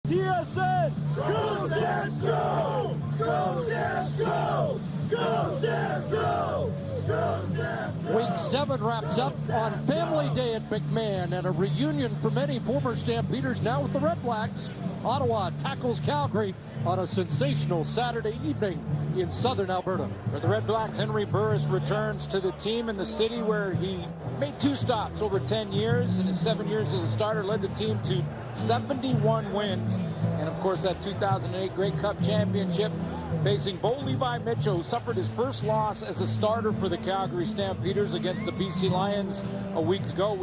TSN! Go Stamps, go! Go Stamps, go! Go Stamps, go! Go Stamps, go! Week 7 wraps up on Family Day at McMahon, and a reunion for many former Stampeders now with the REDBLACKS. Ottawa tackles Calgary on a sensational Saturday evening in southern Alberta. For the REDBLACKS, Henry Burris returns to the team in the city where he made 2 stops over 10 years. In his 7 years as a starter, led the team to 71 wins. And of course, that 2008 Grey Cup championship, facing Bo Levi Mitchell, who suffered his first loss as a starter for the Calgary Stampeders against the BC Lions a week ago.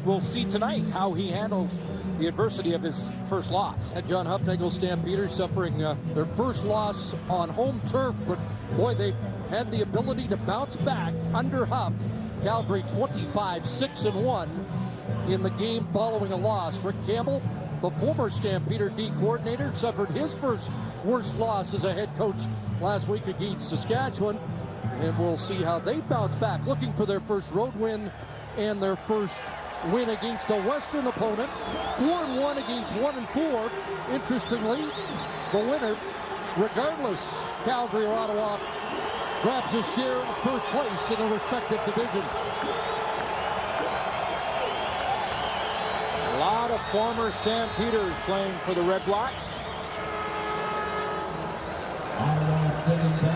We'll see tonight how he handles the adversity of his first loss. And John Huffnagle Stampeders suffering their first loss on home turf, but boy, they've had the ability to bounce back under Huff. Calgary 25-6-1 in the game following a loss. Rick Campbell, the former Stampeder D coordinator, suffered his first worst loss as a head coach last week against Saskatchewan, and we'll see how they bounce back, looking for their first road win and their first win against a Western opponent. 4-1 against 1-4. Interestingly, the winner, regardless Calgary or Ottawa, grabs a share of first place in the respective division. A lot of former Stampeders playing for the REDBLACKS.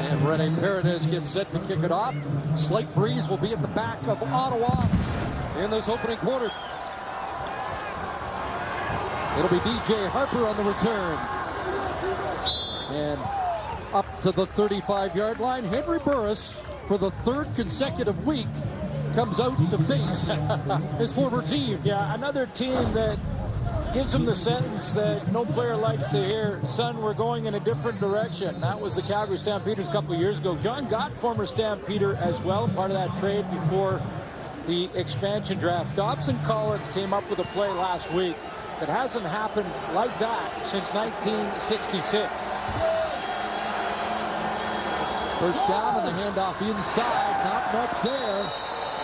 And Rene Paredes gets set to kick it off. Slight breeze will be at the back of Ottawa in this opening quarter. It'll be DJ Harper on the return. And up to the 35-yard line, Henry Burris, for the 3rd consecutive week, comes out to face his former team. Yeah, another team that gives him the sentence that no player likes to hear: son, we're going in a different direction. That was the Calgary Stampeders a couple of years ago. John Gott, former Stampeder as well, part of that trade before the expansion draft. Dobson Collins came up with a play last week that hasn't happened like that since 1966. First down and the handoff inside, not much there,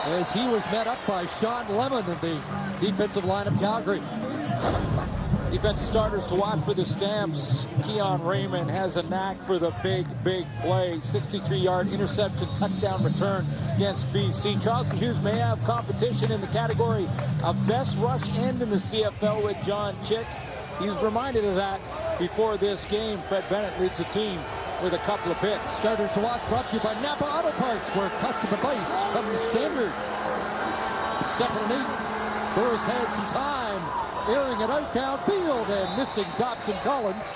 as he was met up by Sean Lemon of the defensive line of Calgary. Defensive starters to watch for the Stamps. Keon Raymond has a knack for the big play. 63-yard interception touchdown return against BC. Charleston Hughes may have competition in the category of best rush end in the CFL with John Chick. He's reminded of that before this game. Fred Bennett leads the team with a couple of picks. Starters to watch brought to you by Napa Auto Parts, where custom advice comes standard. 2nd and 8. Burris has some time, airing it out downfield and missing Dobson Collins,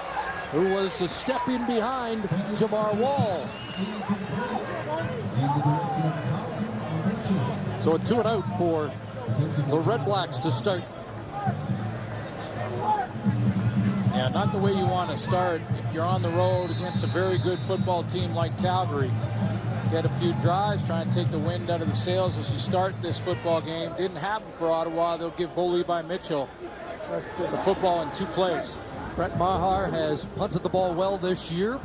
who was a step in behind Jamar Wall. So a 2 and out for the REDBLACKS to start. Yeah, not the way you want to start if you're on the road against a very good football team like Calgary. Get a few drives, try and take the wind out of the sails as you start this football game. Didn't happen for Ottawa. They'll give Bo Levi Mitchell the football in 2 plays. Brett Maher has punted the ball well this year.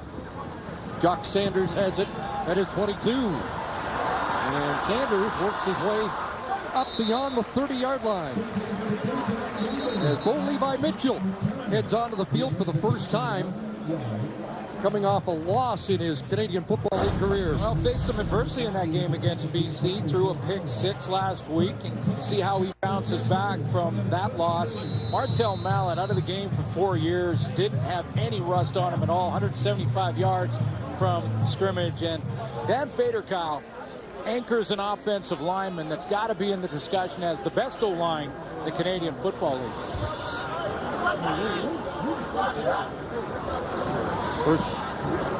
Jock Sanders has it at his 22. And Sanders works his way up beyond the 30-yard line, as Bo Levi Mitchell heads onto the field for the first time, coming off a loss in his Canadian Football League career. Well, faced some adversity in that game against BC, threw a pick-6 last week, and see how he bounces back from that loss. Martel Mallett out of the game for 4 years, didn't have any rust on him at all, 175 yards from scrimmage. And Dan Faderkow anchors an offensive lineman that's got to be in the discussion as the best O-line in the Canadian Football League. First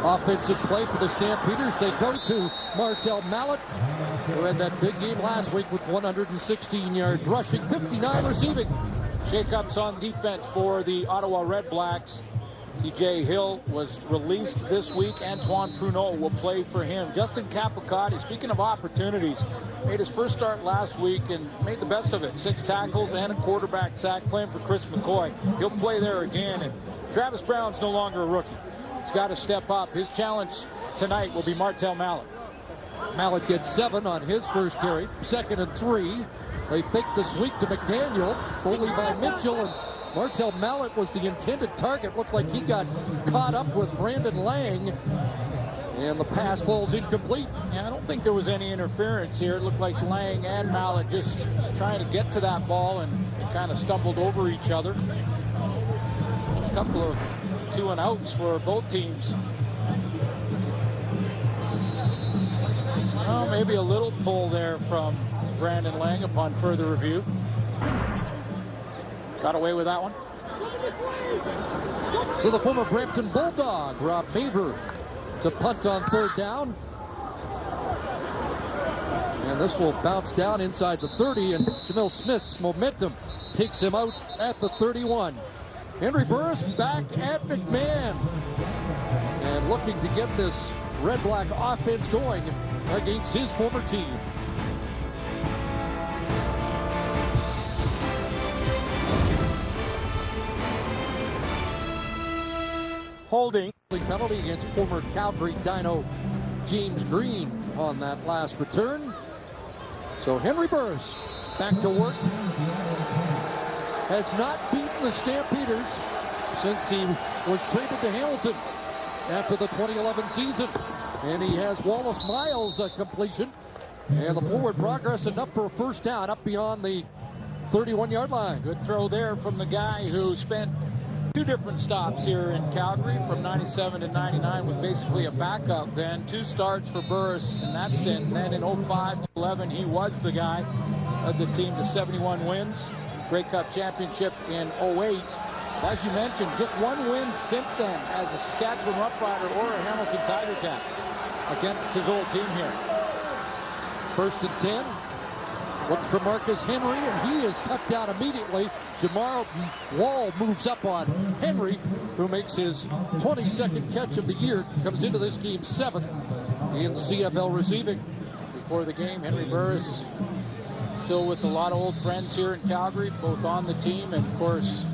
offensive play for the Stampeders. They go to Martel Mallett, who had that big game last week with 116 yards rushing, 59 receiving. Shake-ups on defense for the Ottawa REDBLACKS. TJ Hill was released this week. Antoine Pruneau will play for him. Justin Capicotti, speaking of opportunities, made his first start last week and made the best of it. 6 tackles and a quarterback sack, playing for Chris McCoy. He'll play there again. And Travis Brown's no longer a rookie. He's got to step up. His challenge tonight will be Martel Mallett. Mallett gets 7 on his first carry. 2nd and 3. They fake the sweep to McDaniel. Bo Levi Mitchell, and Martel Mallet was the intended target. Looked like he got caught up with Brandon Lang. And the pass falls incomplete. Yeah, I don't think there was any interference here. It looked like Lang and Mallet just trying to get to that ball and kind of stumbled over each other. A couple of 2-and-outs for both teams. Oh, maybe a little pull there from Brandon Lang upon further review. Got away with that one. So the former Brampton Bulldog, Rob Faber, to punt on third down. And this will bounce down inside the 30, and Jamil Smith's momentum takes him out at the 31. Henry Burris back at McMahon and looking to get this Red Black offense going against his former team. Holding. Penalty against former Calgary Dino James Green on that last return. So Henry Burris back to work. Has not beaten the Stampeders since he was traded to Hamilton after the 2011 season. And he has Wallace Miles completion. And the forward progress enough for a first down up beyond the 31-yard line. Good throw there from the guy who spent 2 different stops here in Calgary from 97 to 99, was basically a backup then. 2 starts for Burris in that stint. And then in 05 to 11, he was the guy of the team to 71 wins. Grey Cup championship in 08. As you mentioned, just 1 win since then as a Saskatchewan Roughrider or a Hamilton Tiger Cat against his old team here. 1st and 10. Look for Marcus Henry, and he is cut down immediately. Jamar Wall moves up on Henry, who makes his 22nd catch of the year. Comes into this game 7th in CFL receiving. Before the game, Henry Burris still with a lot of old friends here in Calgary, both on the team, and of course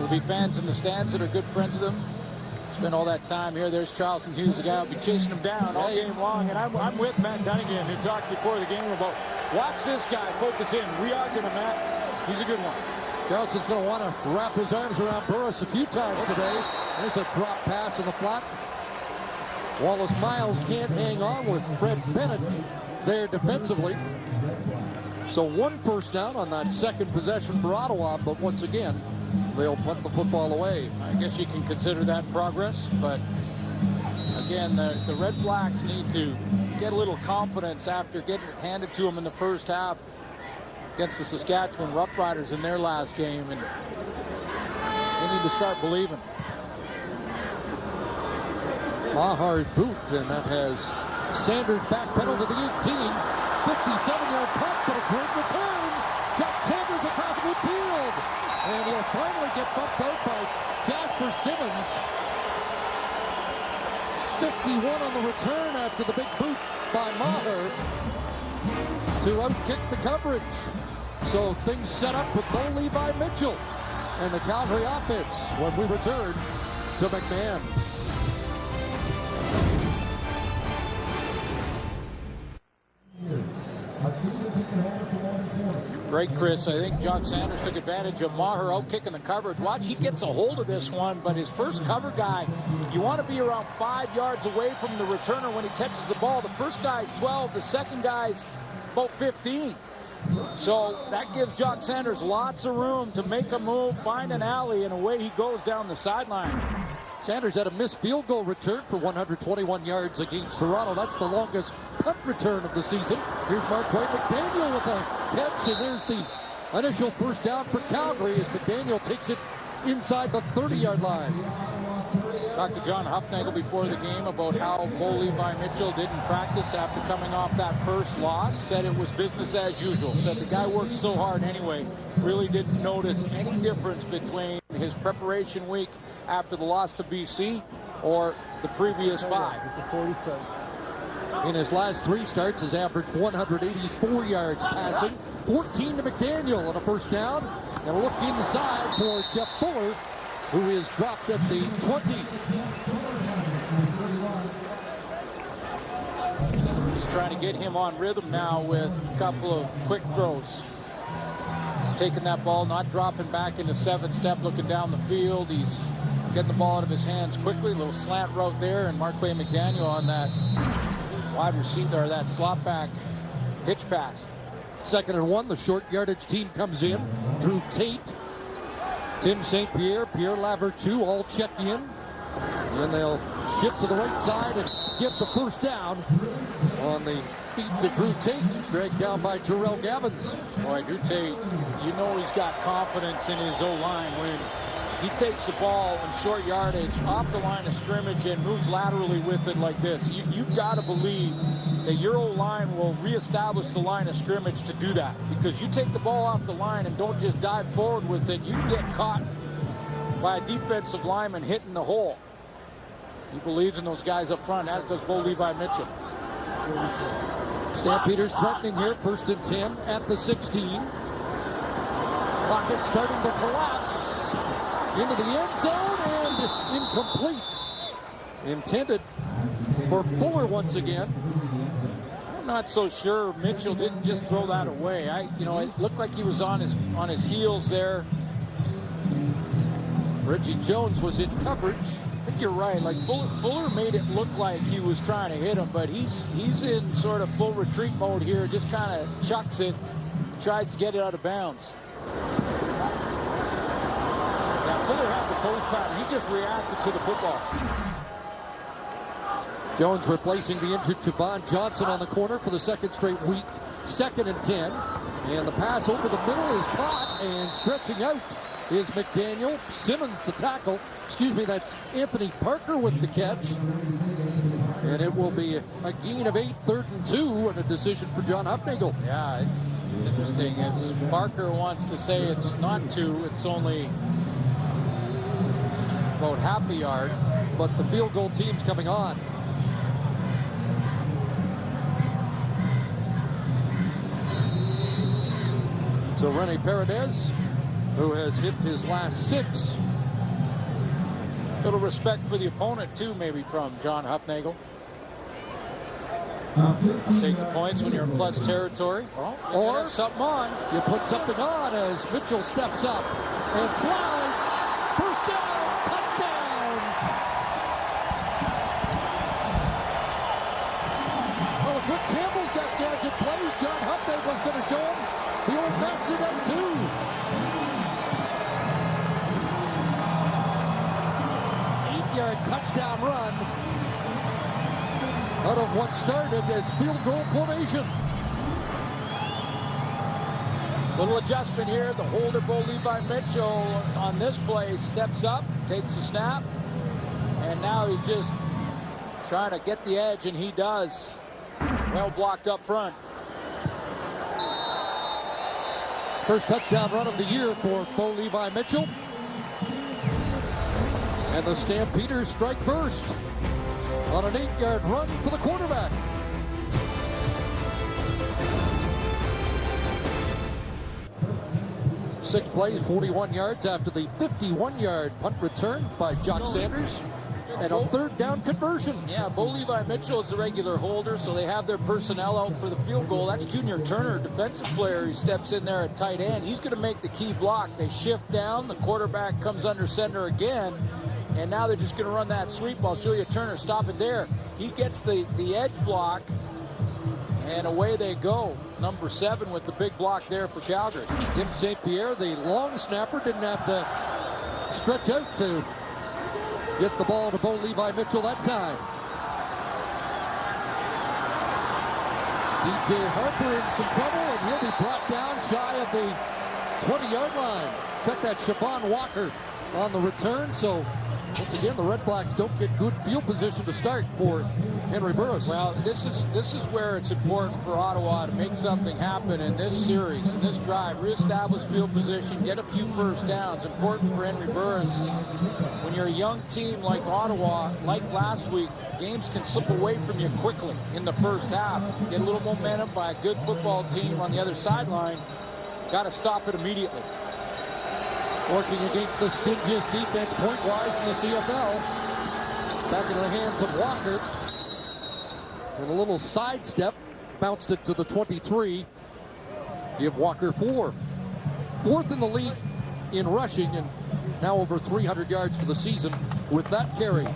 will be fans in the stands that are good friends of them. Spent all that time here. There's Charleston Hughes, the guy who'll be chasing him down all game long. And I'm with Matt Dunnigan, who talked before the game about, watch this guy, focus in. We are going to, Matt. He's a good one. Charleston's going to want to wrap his arms around Burris a few times today. There's a drop pass in the flat. Wallace Miles can't hang on with Fred Bennett there defensively. So 1 first down on that second possession for Ottawa, but once again, they'll punt the football away. I guess you can consider that progress, but again, the Red Blacks need to get a little confidence after getting it handed to them in the first half against the Saskatchewan Roughriders in their last game, and they need to start believing. Mahar's boot, and that has Sanders backpedal to the 18. 57-yard punt, but a great return. Jack Sanders across midfield. And he'll finally get bumped out by Jasper Simmons. 51 on the return after the big boot by Maher to outkick the coverage. So things set up with Bo Levi Mitchell and the Calgary offense when we return to McMahon. Great, Chris. I think Jock Sanders took advantage of Maher out kicking the coverage. Watch, he gets a hold of this one, but his first cover guy, you want to be around 5 yards away from the returner when he catches the ball. The first guy's 12, the second guy's about 15. So that gives Jock Sanders lots of room to make a move, find an alley, and away he goes down the sideline. Sanders had a missed field goal return for 121 yards against Toronto. That's the longest punt return of the season. Here's Marquay McDaniel with a catch, and there's the initial first down for Calgary as McDaniel takes it inside the 30-yard line. Talked to John Huffnagel before the game about how Bo Levi Mitchell didn't practice after coming off that first loss. Said it was business as usual. Said the guy worked so hard anyway. Really didn't notice any difference between his preparation week after the loss to BC or the previous 5. It's a 47. In his last 3 starts, has averaged 184 yards passing, 14 to McDaniel on a first down, and a look inside for Jeff Fuller, who is dropped at the 20. He's trying to get him on rhythm now with a couple of quick throws. He's taking that ball, not dropping back into 7-step, looking down the field. He's getting the ball out of his hands quickly. A little slant route there, and Marquay McDaniel on that wide receiver, that slot back hitch pass. 2nd and 1, the short yardage team comes in. Drew Tate, Tim St. Pierre, Pierre Lavertu all check in. And they'll shift to the right side and get the first down on the feet to Drew Tate, dragged down by Jarrell Gavins. Boy, Drew Tate, you know he's got confidence in his O-line when he takes the ball in short yardage off the line of scrimmage and moves laterally with it like this. You've got to believe that your O-line will reestablish the line of scrimmage to do that, because you take the ball off the line and don't just dive forward with it, you get caught by a defensive lineman hitting the hole. He believes in those guys up front, as does Bo Levi Mitchell. Stampeders threatening here, 1st and 10 at the 16. Pocket starting to collapse into the end zone, and incomplete. Intended for Fuller once again. I'm not so sure Mitchell didn't just throw that away. It looked like he was on his heels there. Reggie Jones was in coverage. I think you're right. Like Fuller made it look like he was trying to hit him, but he's in sort of full retreat mode here. Just kind of chucks it, tries to get it out of bounds. Yeah, Fuller had the post pattern. He just reacted to the football. Jones replacing the injured Javon Johnson on the corner for the 2nd straight week. 2nd and 10. And the pass over the middle is caught, and stretching out is McDaniel. Simmons the tackle. That's Anthony Parker with the catch. And it will be a gain of 8, 3rd and 2, and a decision for John Hufnagel. Yeah, it's interesting. As Parker wants to say it's not 2, it's only about half a yard. But the field goal team's coming on. So Rene Paredes, who has hit his last 6. Little respect for the opponent too, maybe, from John Hufnagel. Take the points when you're in plus territory. Well, or something on. You put something on as Mitchell steps up and slides. First down, touchdown. Well, if Rick Campbell's got gadget plays, John Hufnagel's going to show him. The old master does too. Yard touchdown run out of what started as field goal formation. Little adjustment here. The holder, Bo Levi Mitchell, on this play steps up, takes a snap, and now he's just trying to get the edge, and he does. Well blocked up front. First touchdown run of the year for Bo Levi Mitchell. And the Stampeders strike first on an 8-yard run for the quarterback. Six plays, 41 yards after the 51-yard punt return by Jock Sanders. And a 3rd down conversion. Yeah, Bo Levi Mitchell is the regular holder, so they have their personnel out for the field goal. That's Junior Turner, defensive player. He steps in there at tight end. He's going to make the key block. They shift down. The quarterback comes under center again. And now they're just going to run that sweep. I'll show you Turner. Stop it there. He gets the edge block, and away they go. Number 7 with the big block there for Calgary. Tim St. Pierre, the long snapper, didn't have to stretch out to get the ball to Bo Levi Mitchell that time. DJ Harper in some trouble, and he'll be brought down shy of the 20-yard line. Check that, Siobhan Walker on the return. So once again, the Red Blacks don't get good field position to start for Henry Burris. Well, this is where it's important for Ottawa to make something happen in this series, in this drive. Reestablish field position, get a few first downs. Important for Henry Burris. When you're a young team like Ottawa, like last week, games can slip away from you quickly in the first half. Get a little momentum by a good football team on the other sideline. Got to stop it immediately. Working against the stingiest defense point-wise in the CFL. Back into the hands of Walker. And a little sidestep. Bounced it to the 23. Give Walker 4. 4th in the league in rushing, and now over 300 yards for the season with that carry.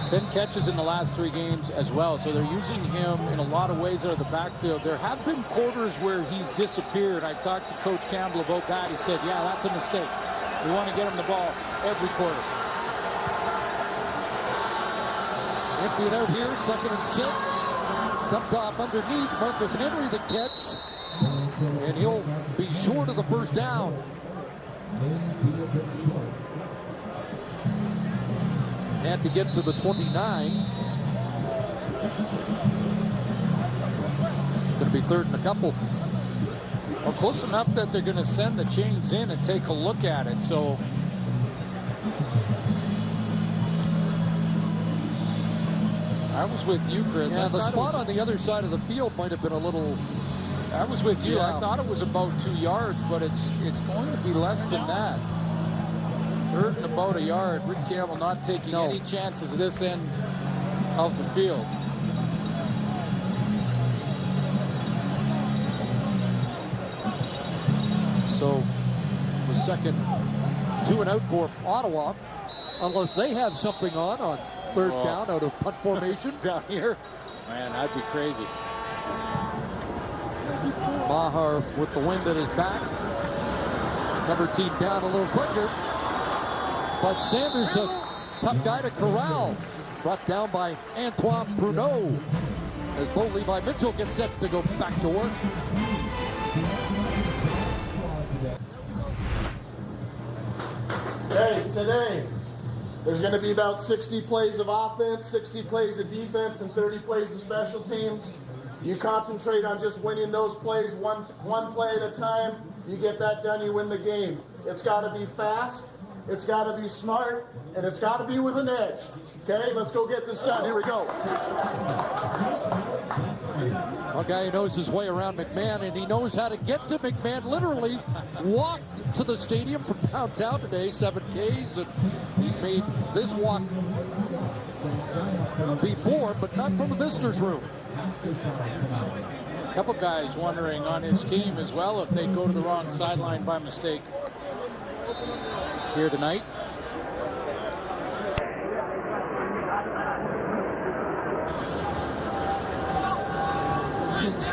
10 catches in the last 3 games as well, so they're using him in a lot of ways out of the backfield. There have been quarters where he's disappeared. I talked to Coach Campbell about that. He said, yeah, that's a mistake. We want to get him the ball every quarter. Empty it out here, 2nd and 6. Dumped off underneath. Marcus Henry the catch, and he'll be short of the first down. Had to get to the 29. Going to be 3rd and a couple. Well, close enough that they're going to send the chains in and take a look at it. So I was with you, Chris. Yeah, the spot on the other side of the field might have been a little... I was with you. Yeah. I thought it was about 2 yards, but it's going to be less than that. 3rd and about a yard. Rick Campbell not taking any chances this end of the field. So the second 2 and out for Ottawa, unless they have something on 3rd down out of punt formation. Down here. Man, that'd be crazy. Maher with the wind at his back. Another team down a little quicker. But Sanders, a tough guy to corral. Brought down by Antoine Pruneau as Bo Levi Mitchell gets set to go back to work. Hey, today, there's going to be about 60 plays of offense, 60 plays of defense, and 30 plays of special teams. You concentrate on just winning those plays one play at a time. You get that done, you win the game. It's got to be fast, it's got to be smart, and it's got to be with an edge. Okay, let's go get this done. Here we go. A guy who knows his way around McMahon, and he knows how to get to McMahon. Literally walked to the stadium from downtown today, 7 Ks, and he's made this walk before, but not from the visitors' room. A couple guys wondering on his team as well if they'd go to the wrong sideline by mistake here tonight.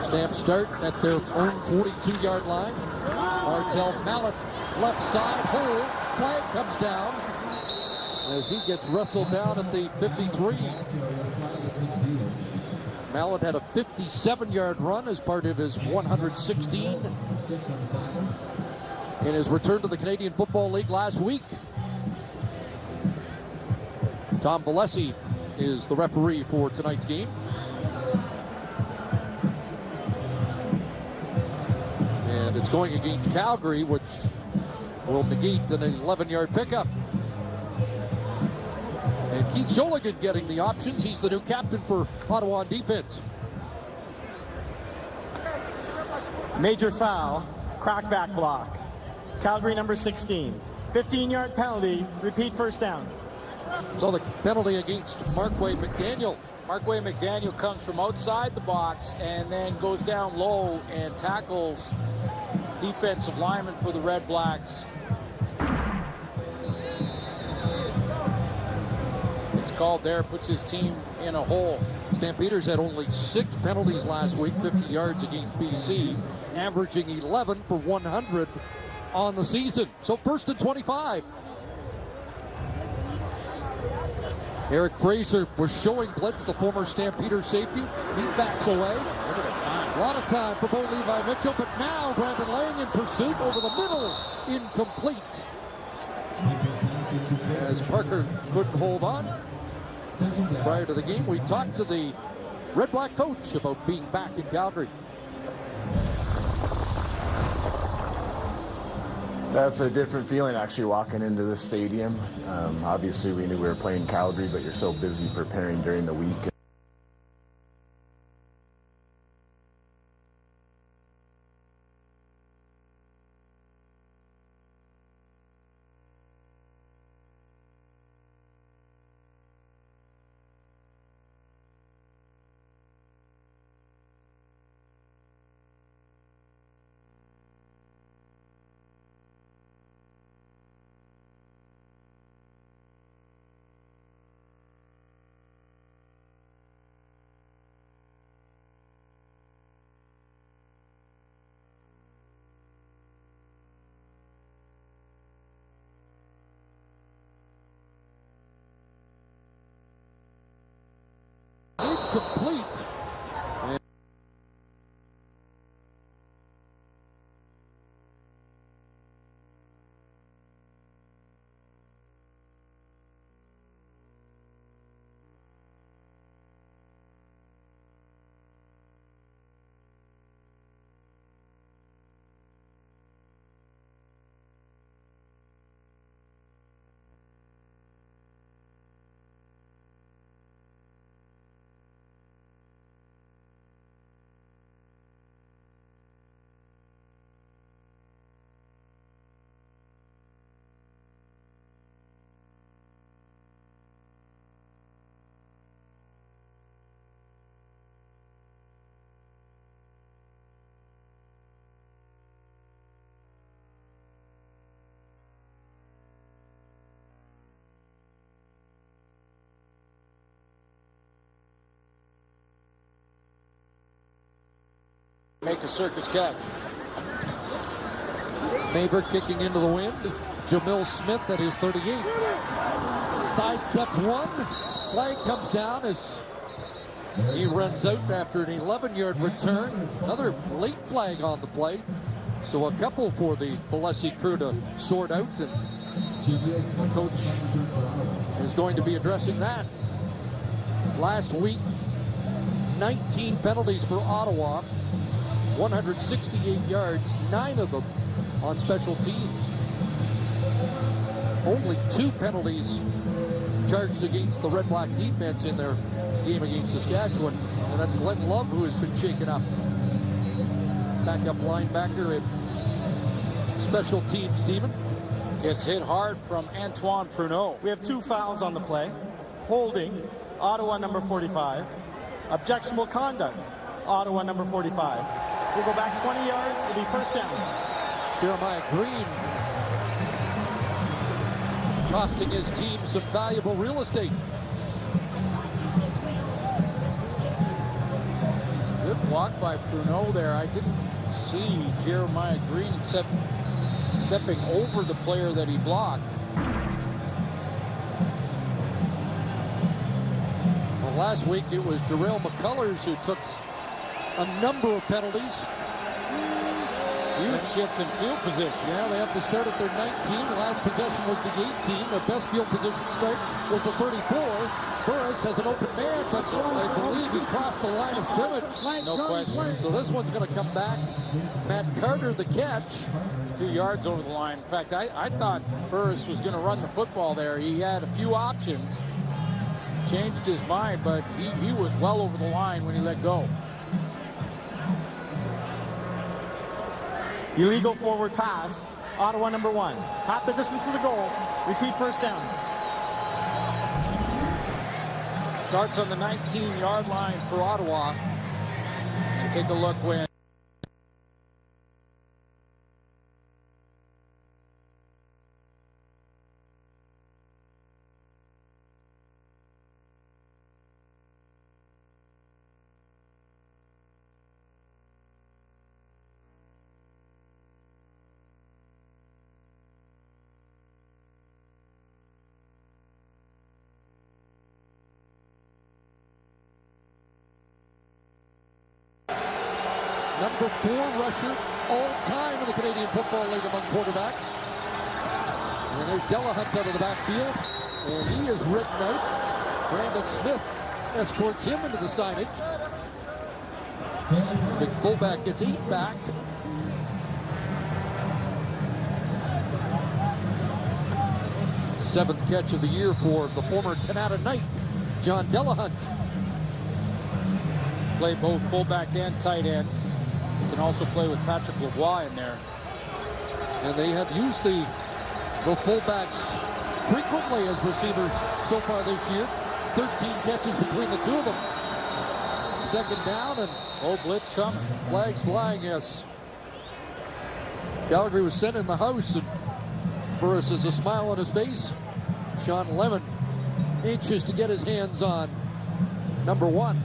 Stamps start at their own 42-yard line. Martel Mallet, left side, hole, flag comes down as he gets wrestled down at the 53. Mallet had a 57-yard run as part of his 116 in his return to the Canadian Football League last week. Tom Valesi is the referee for tonight's game. And it's going against Calgary, which will negate an 11-yard pickup. And Keith Sholigan getting the options. He's the new captain for Ottawa on defense. Major foul, crackback block. Calgary number 16. 15-yard penalty, repeat first down. So the penalty against Marquay McDaniel. Marquay McDaniel comes from outside the box and then goes down low and tackles defensive lineman for the Red Blacks. It's called there, puts his team in a hole. Stampeders had only 6 penalties last week, 50 yards against BC, averaging 11 for 100 on the season. So 1st and 25. Eric Fraser was showing blitz, the former Stampeder safety. He backs away. Look at the time. A lot of time for Bo Levi Mitchell, but now Brandon Lang in pursuit over the middle. Incomplete. As Parker couldn't hold on. Prior to the game, we talked to the Red Black coach about being back in Calgary. That's a different feeling actually walking into the stadium. Obviously we knew we were playing Calgary, but you're so busy preparing during the week. make a circus catch. Maver kicking into the wind. Jamil Smith at his 38. Sidesteps one. Flag comes down as he runs out after an 11-yard return. Another late flag on the play. So a couple for the Valesi crew to sort out, and the coach is going to be addressing that. Last week, 19 penalties for Ottawa, 168 yards, 9 of them on special teams. Only 2 penalties charged against the Red Black defense in their game against Saskatchewan, and that's Glenn Love, who has been shaken up. Backup linebacker at special teams, Steven. Gets hit hard from Antoine Pruneau. We have 2 fouls on the play. Holding, Ottawa number 45. Objectionable conduct, Ottawa number 45. We'll go back 20 yards, it'll be first down. Jeremiah Green costing his team some valuable real estate. Good block by Pruneau there. I didn't see Jeremiah Green except stepping over the player that he blocked. Well, last week it was Jarrell McCullers who took a number of penalties. Huge shift in field position. Yeah, they have to start at their 19. The last possession was the 18. Their best field position start was the 34. Burris has an open man, but I believe he crossed the line of scrimmage. No question. So this one's going to come back. Matt Carter, the catch. 2 yards over the line. In fact, I thought Burris was going to run the football there. He had a few options. Changed his mind, but he was well over the line when he let go. Illegal forward pass, Ottawa number 1. Half the distance to the goal, repeat first down. Starts on the 19-yard line for Ottawa. And take a look when Number 4 rusher all time in the Canadian Football League among quarterbacks. And there's Delahunt out of the backfield, and he is written out. Brandon Smith escorts him into the signage. Big fullback gets 8 back. Seventh catch of the year for the former Canada Knight, John Delahunt. play both fullback and tight end. You can also play with Patrick Lavoie in there. And they have used the fullbacks frequently as receivers so far this year. 13 catches between the 2 of them. Second down, and Blitz coming. Flags flying, yes. Calgary was sent in the house, and Burris has a smile on his face. Sean Lemon anxious to get his hands on number 1.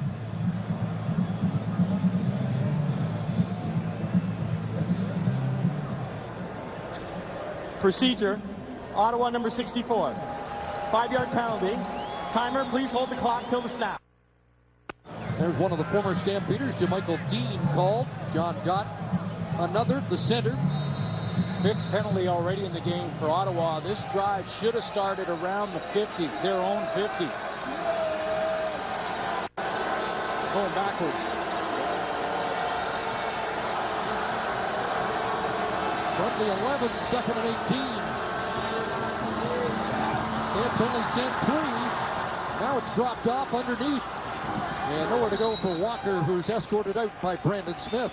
Procedure, Ottawa number 64. 5-yard penalty. Timer, please hold the clock till the snap. There's one of the former Stampeders, Jamichael Dean, called. John Gott, another, the center. 5th penalty already in the game for Ottawa. This drive should have started around the 50, their own 50. Going backwards. From the 11, 2nd and 18. Stamps only sent 3. Now it's dropped off underneath. And nowhere to go for Walker, who's escorted out by Brandon Smith.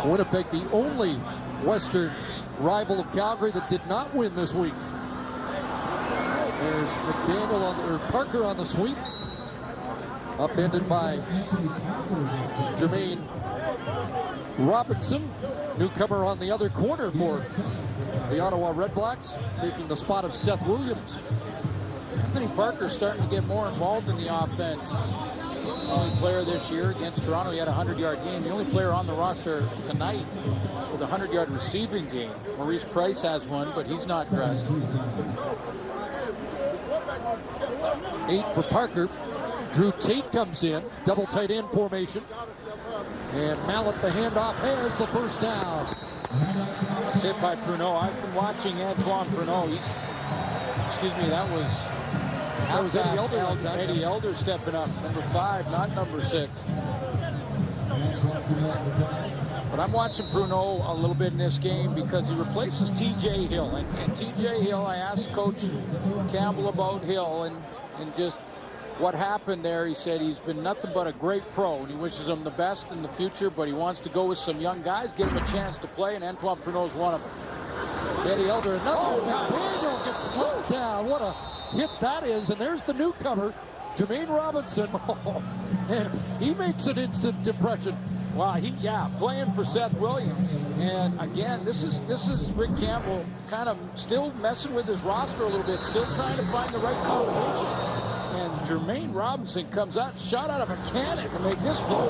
Winnipeg, the only Western rival of Calgary that did not win this week. There's Parker on the sweep. Upended by Jermaine Robinson. Newcomer on the other corner for the Ottawa REDBLACKS, taking the spot of Seth Williams. Anthony Parker's starting to get more involved in the offense. Only player this year against Toronto, he had a 100-yard game. The only player on the roster tonight with a 100-yard receiving game. Maurice Price has one, but he's not dressed. 8 for Parker. Drew Tate comes in, double tight end formation. And Mallet, the handoff, has the first down. It's hit by Pruneau. I've been watching Antoine Pruneau. That was Eddie Elder. Eddie Elder stepping up, number 5, not number 6. But I'm watching Pruneau a little bit in this game because he replaces T.J. Hill. And T.J. Hill, I asked Coach Campbell about Hill and just what happened there. He said he's been nothing but a great pro, and he wishes him the best in the future, but he wants to go with some young guys, give him a chance to play, and Antoine Pruneau's one of them. Eddie Elder, another McDaniel gets slugs down. What a hit that is, and there's the newcomer, Jermaine Robinson. And he makes an instant impression. Wow, playing for Seth Williams. And again, this is Rick Campbell kind of still messing with his roster a little bit, still trying to find the right combination. And Jermaine Robinson comes out, shot out of a cannon to make this play.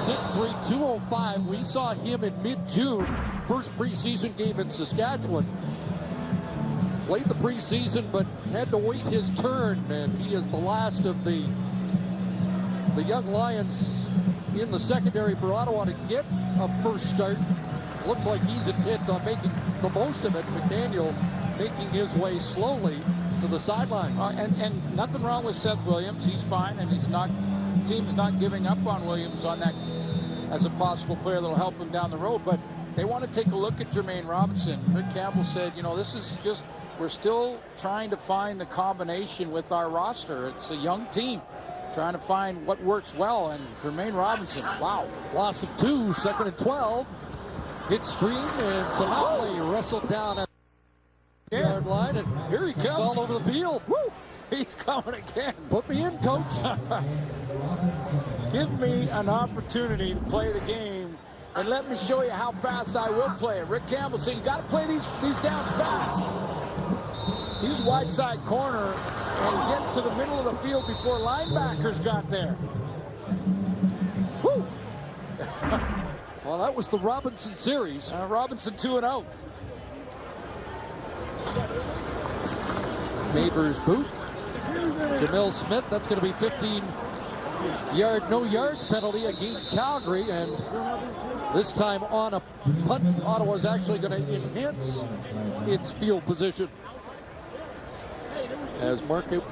6'3", 205. We saw him in mid-June, first preseason game in Saskatchewan. Played the preseason, but had to wait his turn, and he is the last of the young Lions in the secondary for Ottawa to get a first start. Looks like he's intent on making the most of it. McDaniel making his way slowly to the sidelines. And nothing wrong with Seth Williams. He's fine, and team's not giving up on Williams on that as a possible player that'll help him down the road. But they want to take a look at Jermaine Robinson. Rick Campbell said, this is just, we're still trying to find the combination with our roster. It's a young team trying to find what works well, and Jermaine Robinson, wow. Loss of 2, 2nd and 12. Hit screen, and Sonali wrestled down at the yard line, and here he comes. All over the field. Woo! He's coming again. Put me in, coach. Give me an opportunity to play the game, and let me show you how fast I will play it. Rick Campbell said, you got to play these downs fast. He's wide side corner, and he gets to the middle of the field before linebackers got there. Woo! Well, that was the Robinson series. Robinson 2-0. Neighbors boot. Jamil Smith, that's going to be 15-yard, no yards penalty against Calgary, and this time on a punt. Ottawa's actually going to enhance its field position as Markway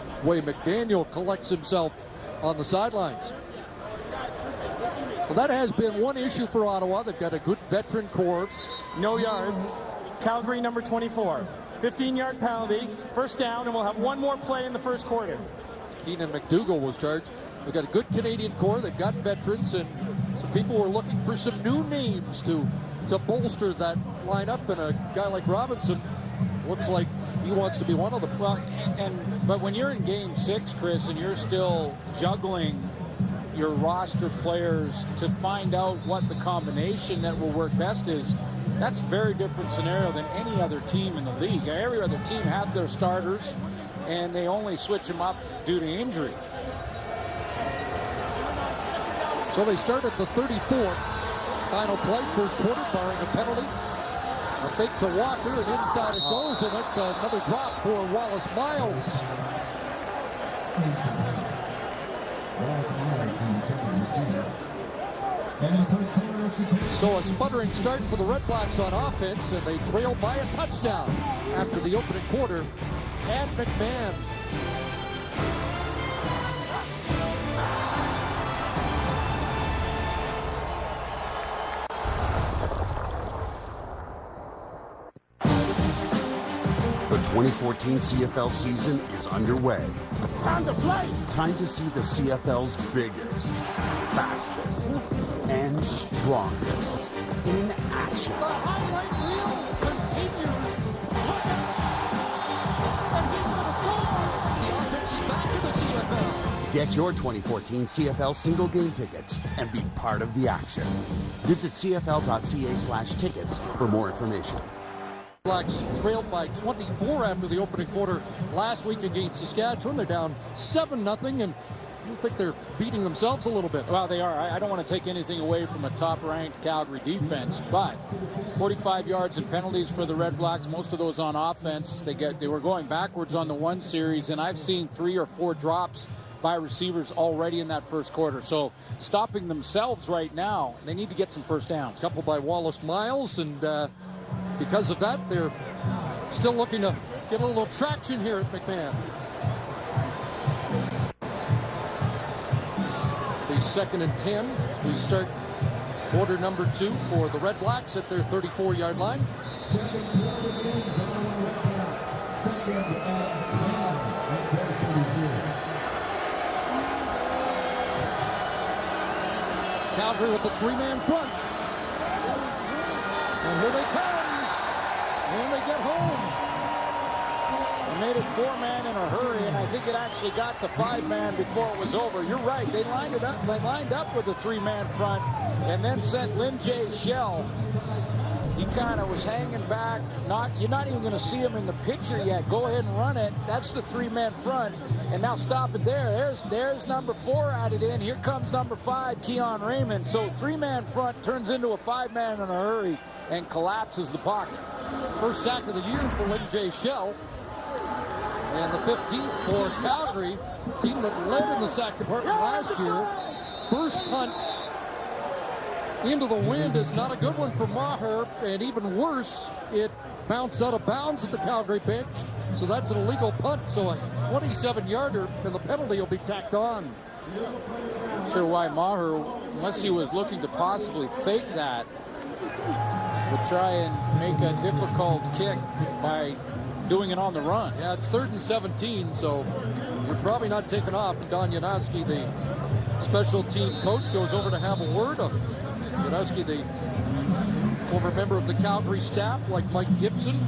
McDaniel collects himself on the sidelines. Well, that has been one issue for Ottawa. They've got a good veteran core. No yards. Calgary number 24. 15-yard penalty, first down, and we'll have one more play in the first quarter. Keenan McDougall was charged. They've got a good Canadian core. They've got veterans, and some people were looking for some new names to bolster that lineup, and a guy like Robinson looks like he wants to be one of them. Well, but when you're in game 6, Chris, and you're still juggling your roster players to find out what the combination that will work best is, that's a very different scenario than any other team in the league. Every other team has their starters, and they only switch them up due to injury. So they start at the 34th. Final play, first quarter, barring a penalty. A fake to Walker, and inside it goes, and that's another drop for Wallace Miles. So a sputtering start for the REDBLACKS on offense, and they trail by a touchdown after the opening quarter. And McMahon. The 2014 CFL season is underway. Time to play! Time to see the CFL's biggest, fastest, and strongest in action. The highlight reel continues. And he's going to score. The offense is back in the CFL. Get your 2014 CFL single game tickets and be part of the action. Visit cfl.ca/tickets for more information. Blacks trailed by 24 after the opening quarter last week against Saskatchewan. They're down 7-0, and I think they're beating themselves a little bit. Well, they are. I don't want to take anything away from a top-ranked Calgary defense, but 45 yards and penalties for the Red Blacks, most of those on offense. They were going backwards on the one series, and I've seen 3 or 4 drops by receivers already in that first quarter. So stopping themselves right now, they need to get some first downs. Couple by Wallace Miles, and because of that, they're still looking to get a little traction here at McMahon. The 2nd and 10. We start quarter number 2 for the Red Blacks at their 34-yard line. Calgary with a 3-man front. And here they come. And they get home. They made it 4-man in a hurry, and I think it actually got to 5-man before it was over. You're right. They lined up with a 3-man front, and then sent Lynn J. Shell. He kind of was hanging back. You're not even going to see him in the picture yet. Go ahead and run it. That's the 3-man front. And now stop it there. There's number 4 added in. Here comes number 5, Keon Raymond. So 3-man front turns into a 5-man in a hurry and collapses the pocket. First sack of the year for Lynn J. Shell. And the 15th for Calgary, team that led in the sack department last year. First punt into the wind is not a good one for Maher, and even worse, it bounced out of bounds at the Calgary bench. So that's an illegal punt, so a 27-yarder, and the penalty will be tacked on. Not sure why Maher, unless he was looking to possibly fake that, would try and make a difficult kick by doing it on the run. Yeah, it's 3rd and 17, so you're probably not taking off. Don Yanowski, the special team coach, goes over to have a word. Yanowski, the former member of the Calgary staff, like Mike Gibson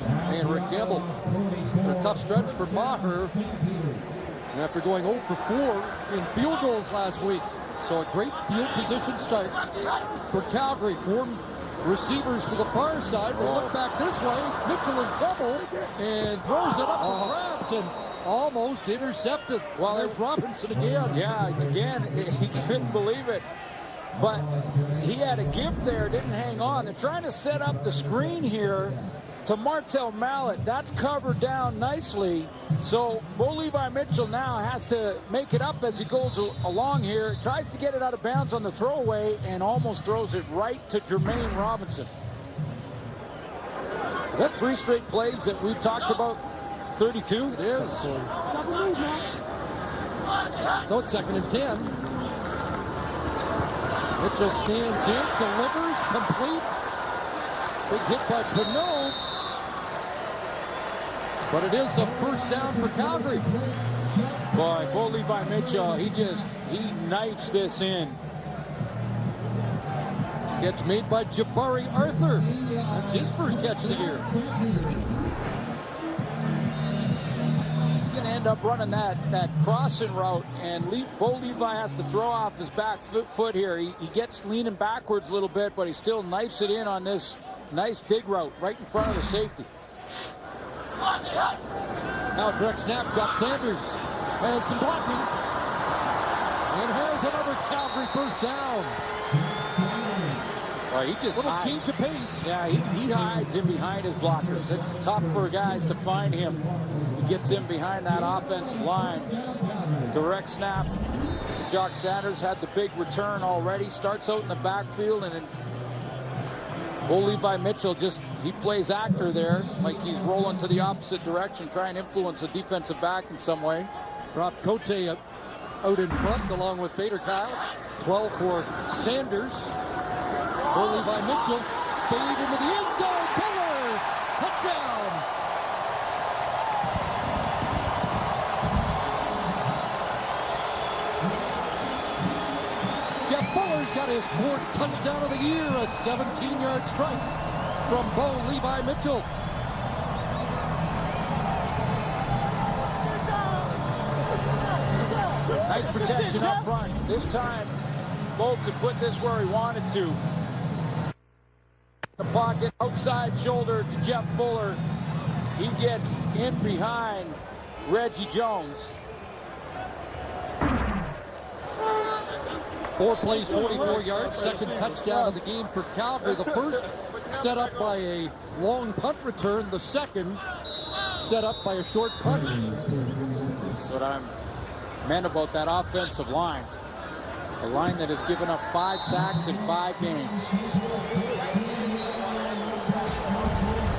and Rick Campbell. A tough stretch for Maher after going 0 for 4 in field goals last week. So a great field position start for Calgary. 4 receivers to the far side. They look back this way. Mitchell in trouble and throws it up for grabs and almost intercepted. Well, there's Robinson again. Yeah, again, he couldn't believe it. But he had a gift there, didn't hang on. They're trying to set up the screen here to Martel Mallet. That's covered down nicely. So Bo Levi Mitchell now has to make it up as he goes along here. Tries to get it out of bounds on the throwaway and almost throws it right to Jermaine Robinson. Is that 3 straight plays that we've talked about? 32? It is. So it's 2nd and 10. Mitchell stands in, delivers, complete. Big hit by Pinot. But it is a first down for Calgary. Boy, Bo Levi Mitchell, he knifes this in. Catch made by Jabari Arthur. That's his first catch of the year. He's going to end up running that crossing route, and Bo Levi has to throw off his back foot here. He gets leaning backwards a little bit, but he still knifes it in on this nice dig route right in front of the safety. Now direct snap, Jock Sanders has some blocking and has another Calgary first down. Well, he just little change of pace. Yeah, he hides in behind his blockers. It's tough for guys to find him. He gets in behind that offensive line. Direct snap. Jock Sanders had the big return already. Starts out in the backfield, and then Bo Levi Mitchell he plays actor there, like he's rolling to the opposite direction, trying to influence the defensive back in some way. Rob Cote out in front along with Vader Kyle. 12 for Sanders. Bo Levi Mitchell fade into the end zone. Taylor, touchdown. got his fourth touchdown of the year, a 17-yard strike from Bo Levi Mitchell. Nice protection up front. This time, Bo could put this where he wanted to. The pocket, outside shoulder to Jeff Fuller. He gets in behind Reggie Jones. 4 plays, 44 yards, second touchdown of the game for Calgary. The first set up by a long punt return. The second set up by a short punt. That's what I'm meant about that offensive line. A line that has given up 5 sacks in 5 games.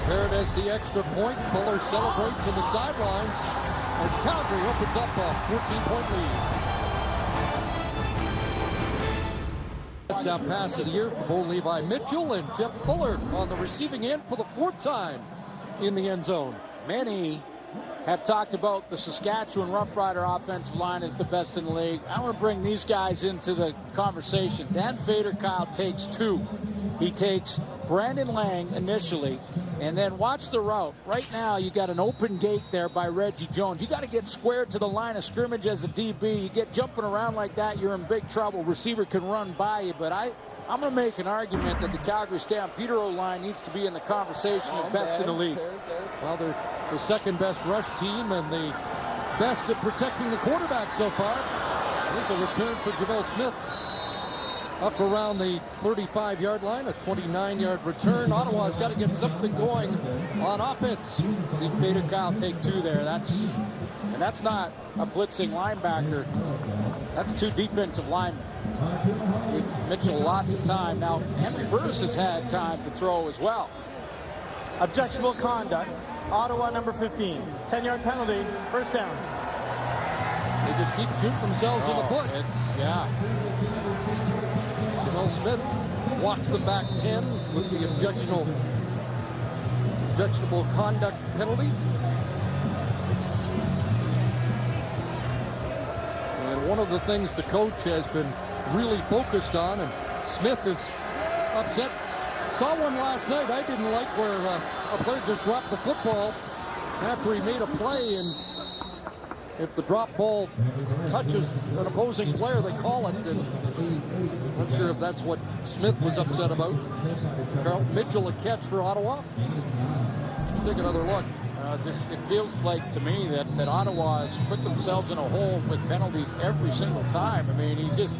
There it is, the extra point. Fuller celebrates in the sidelines as Calgary opens up a 14-point lead. Touchdown pass of the year for Bo Levi Mitchell, and Jeff Fuller on the receiving end for the 4th time in the end zone. Many have talked about the Saskatchewan Rough Rider offensive line as the best in the league. I want to bring these guys into the conversation. Dan Fader-Kyle takes 2. He takes Brandon Lang initially, and then watch the route. Right now, you got an open gate there by Reggie Jones. You got to get squared to the line of scrimmage as a DB. You get jumping around like that, you're in big trouble. Receiver can run by you, but I'm going to make an argument that the Calgary Stampeder O-line needs to be in the conversation of best in the league. Well, they're the second best rush team and the best at protecting the quarterback so far. Here's a return for Javale Smith. Up around the 35-yard line, a 29-yard return. Ottawa's got to get something going on offense. See Fader-Kyle take 2 there. That's not a blitzing linebacker. That's 2 defensive linemen. Gave Mitchell lots of time. Now, Henry Burris has had time to throw as well. Objectionable conduct. Ottawa number 15. 10-yard penalty. First down. They just keep shooting themselves in the foot. Yeah. Jamel Smith walks them back 10 with the objectionable conduct penalty. And one of the things the coach has been really focused on, and Smith is upset. Saw one last night. I didn't like where a player just dropped the football after he made a play, and if the drop ball touches an opposing player, they call it. And I'm not sure if that's what Smith was upset about. Carlton Mitchell, a catch for Ottawa. Let's take another look. It feels like to me that Ottawa has put themselves in a hole with penalties every single time. I mean, he's just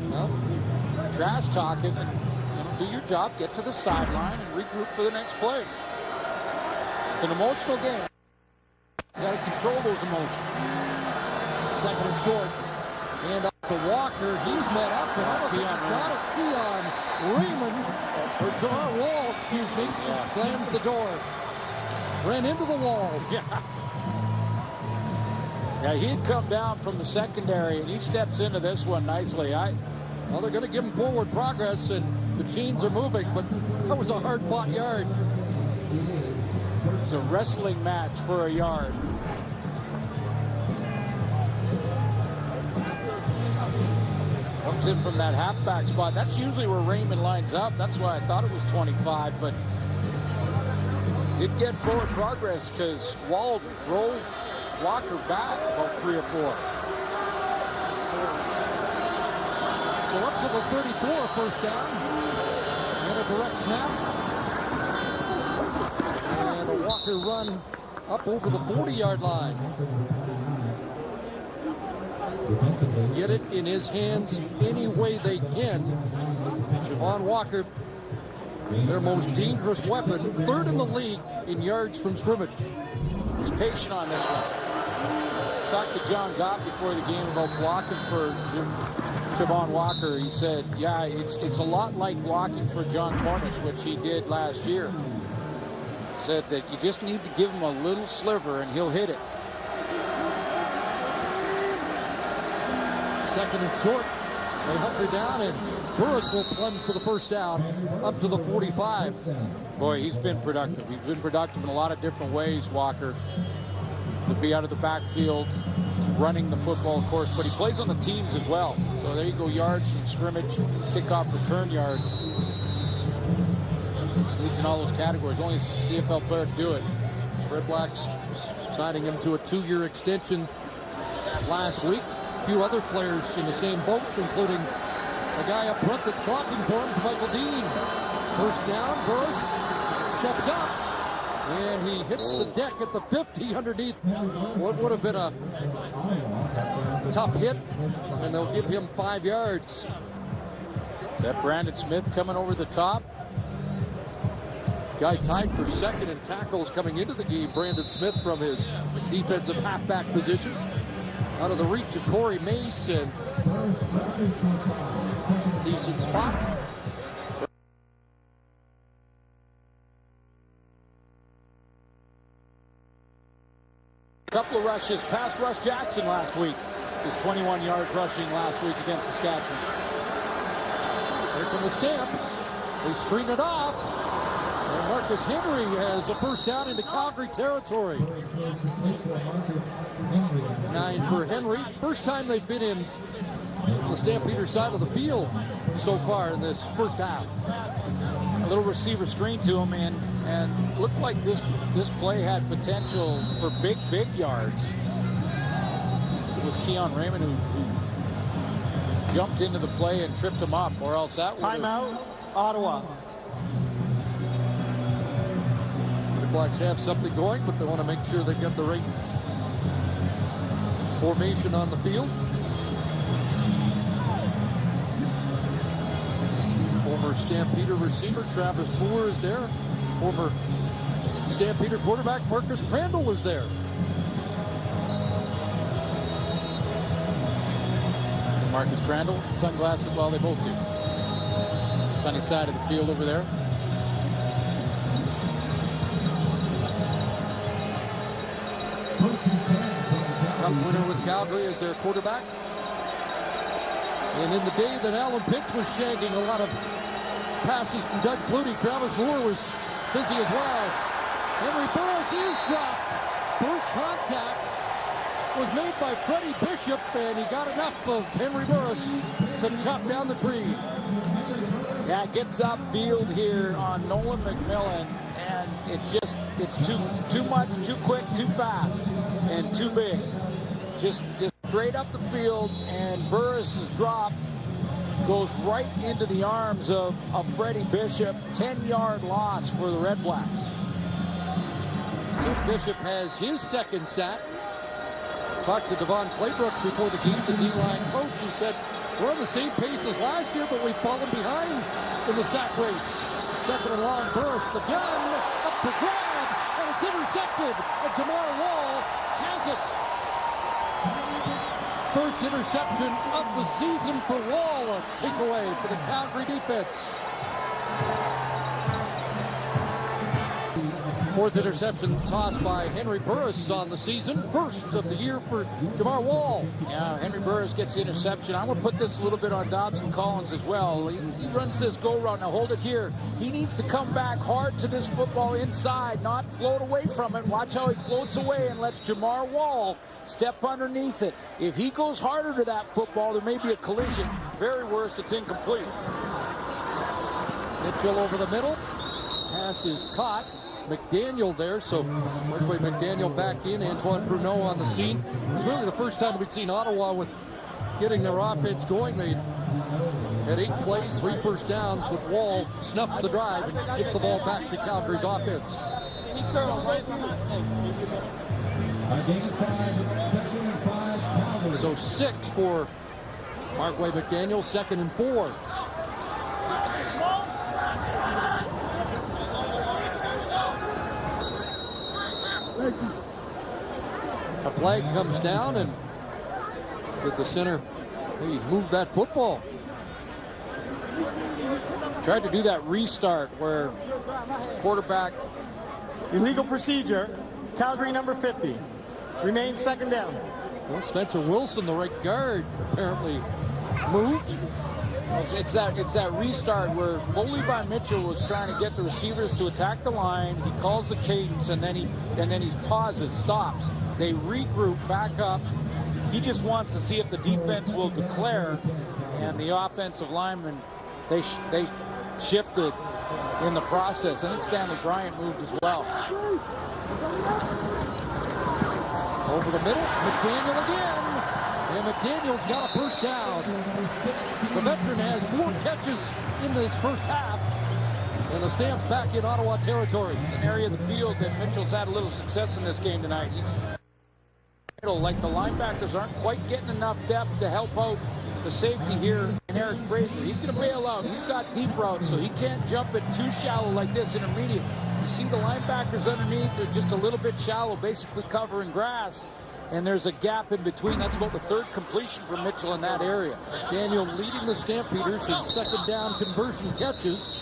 trash talking. Do your job, get to the sideline, and regroup for the next play. It's an emotional game. You got to control those emotions. Second and short. And up to Walker. He's met up, and I don't think he's got it. Keon Raymond, or John Wall, excuse me, slams the door. Ran into the wall. Yeah, he'd come down from the secondary, and he steps into this one nicely. Well, they're going to give him forward progress, and the chains are moving, but that was a hard-fought yard. It's a wrestling match for a yard. Comes in from that halfback spot. That's usually where Raymond lines up. That's why I thought it was 25, but did get forward progress because Wall drove Walker back about 3 or 4. So up to the 34, first down. And a direct snap. And a Walker run up over the 40-yard line. Get it in his hands any way they can. Siobhan Walker, their most dangerous weapon, 3rd in the league in yards from scrimmage. He's patient on this one. Talked to John Gott before the game about blocking for Siobhan Walker. He said, yeah, it's a lot like blocking for John Cornish, which he did last year. Said that you just need to give him a little sliver and he'll hit it. Second and short. They hunker down, and Burris will plunge for the first down up to the 45. Boy, he's been productive. He's been productive in a lot of different ways, Walker. To be out of the backfield, running the football, of course, but he plays on the teams as well. So there you go, yards from scrimmage, kickoff, return yards. Leads in all those categories. Only a CFL player to do it. Red Blacks signing him to a 2-year extension last week. A few other players in the same boat, including a guy up front that's blocking for him, Michael Dean. First down, Burris steps up, and he hits the deck at the 50 underneath what would have been a tough hit, and they'll give him 5 yards. Is that Brandon Smith coming over the top? Guy tied for second in tackles coming into the game, Brandon Smith, from his defensive halfback position. Out of the reach of Corey Mason. Decent spot. Couple of rushes past Russ Jackson last week. His 21 yards rushing last week against Saskatchewan. Here come the Stamps. They screen it off. And Marcus Henry has a first down into Calgary territory. 9 for Henry. First time they've been in the Stampeders side of the field so far in this first half. A little receiver screen to him, and looked like this play had potential for big yards. It was Keon Raymond who jumped into the play and tripped him up, or else that would Timeout, Ottawa. The Blacks have something going, but they want to make sure they get the right formation on the field. Former Stampeder receiver Travis Moore is there. Former Stampeder quarterback Marcus Crandall is there. Marcus Crandall, sunglasses, well, they both do. Sunny side of the field over there. Cup winner with Calgary as their quarterback. And in the day that Alan Pitts was shagging a lot of passes from Doug Flutie, Travis Moore was busy as well. Henry Burris is dropped. First contact was made by Freddie Bishop, and he got enough of Henry Burris to chop down the tree. Yeah, gets upfield here on Nolan McMillan, and it's too much, too quick, too fast, and too big. Just straight up the field, and Burris's drop goes right into the arms of Freddie Bishop. 10-yard loss for the Red Blacks. Bishop has his second sack. Talked to Devon Claybrook before the game, the D-line coach. He said, we're on the same pace as last year, but we've fallen behind in the sack race. Second and long, Burris, the gun, up for grabs, and it's intercepted. And Jamar Wall has it. First interception of the season for Wall. A takeaway for the Calgary defense. Fourth interception tossed by Henry Burris on the season. First of the year for Jamar Wall. Yeah, Henry Burris gets the interception. I'm going to put this a little bit on Dobson Collins as well. He runs this go route. Now hold it here. He needs to come back hard to this football inside, not float away from it. Watch how he floats away and lets Jamar Wall step underneath it. If he goes harder to that football, there may be a collision. Very worst, it's incomplete. Mitchell over the middle. Pass is caught. McDaniel there, so Markway McDaniel back in. Antoine Pruneau on the scene. It's really the first time we'd seen Ottawa with getting their offense going. They had 8 plays, 3 first downs, but Wall snuffs the drive and gets the ball back to Calgary's offense. So 6 for Markway McDaniel, 2nd and 4. A flag comes down, and did the center move that football? Tried to do that restart where quarterback. Illegal procedure. Calgary number 50. Remains second down. Well, Spencer Wilson, the right guard, apparently moved. It's that restart where Bo Levi Mitchell was trying to get the receivers to attack the line. He calls the cadence, and then he pauses, stops. They regroup back up. He just wants to see if the defense will declare, and the offensive linemen, they shifted in the process. I think Stanley Bryant moved as well. Over the middle, McDaniel again. And McDaniel's got a first down. The veteran has 4 catches in this first half. And the Stamps back in Ottawa territory. It's an area of the field that Mitchell's had a little success in this game tonight. Like the linebackers aren't quite getting enough depth to help out the safety here, Eric Fraser. He's going to bail out. He's got deep routes, so he can't jump it too shallow like this intermediate. You see the linebackers underneath are just a little bit shallow, basically covering grass, and there's a gap in between. That's about the 3rd completion for Mitchell in that area. Daniel leading the Stampeders in second down conversion catches.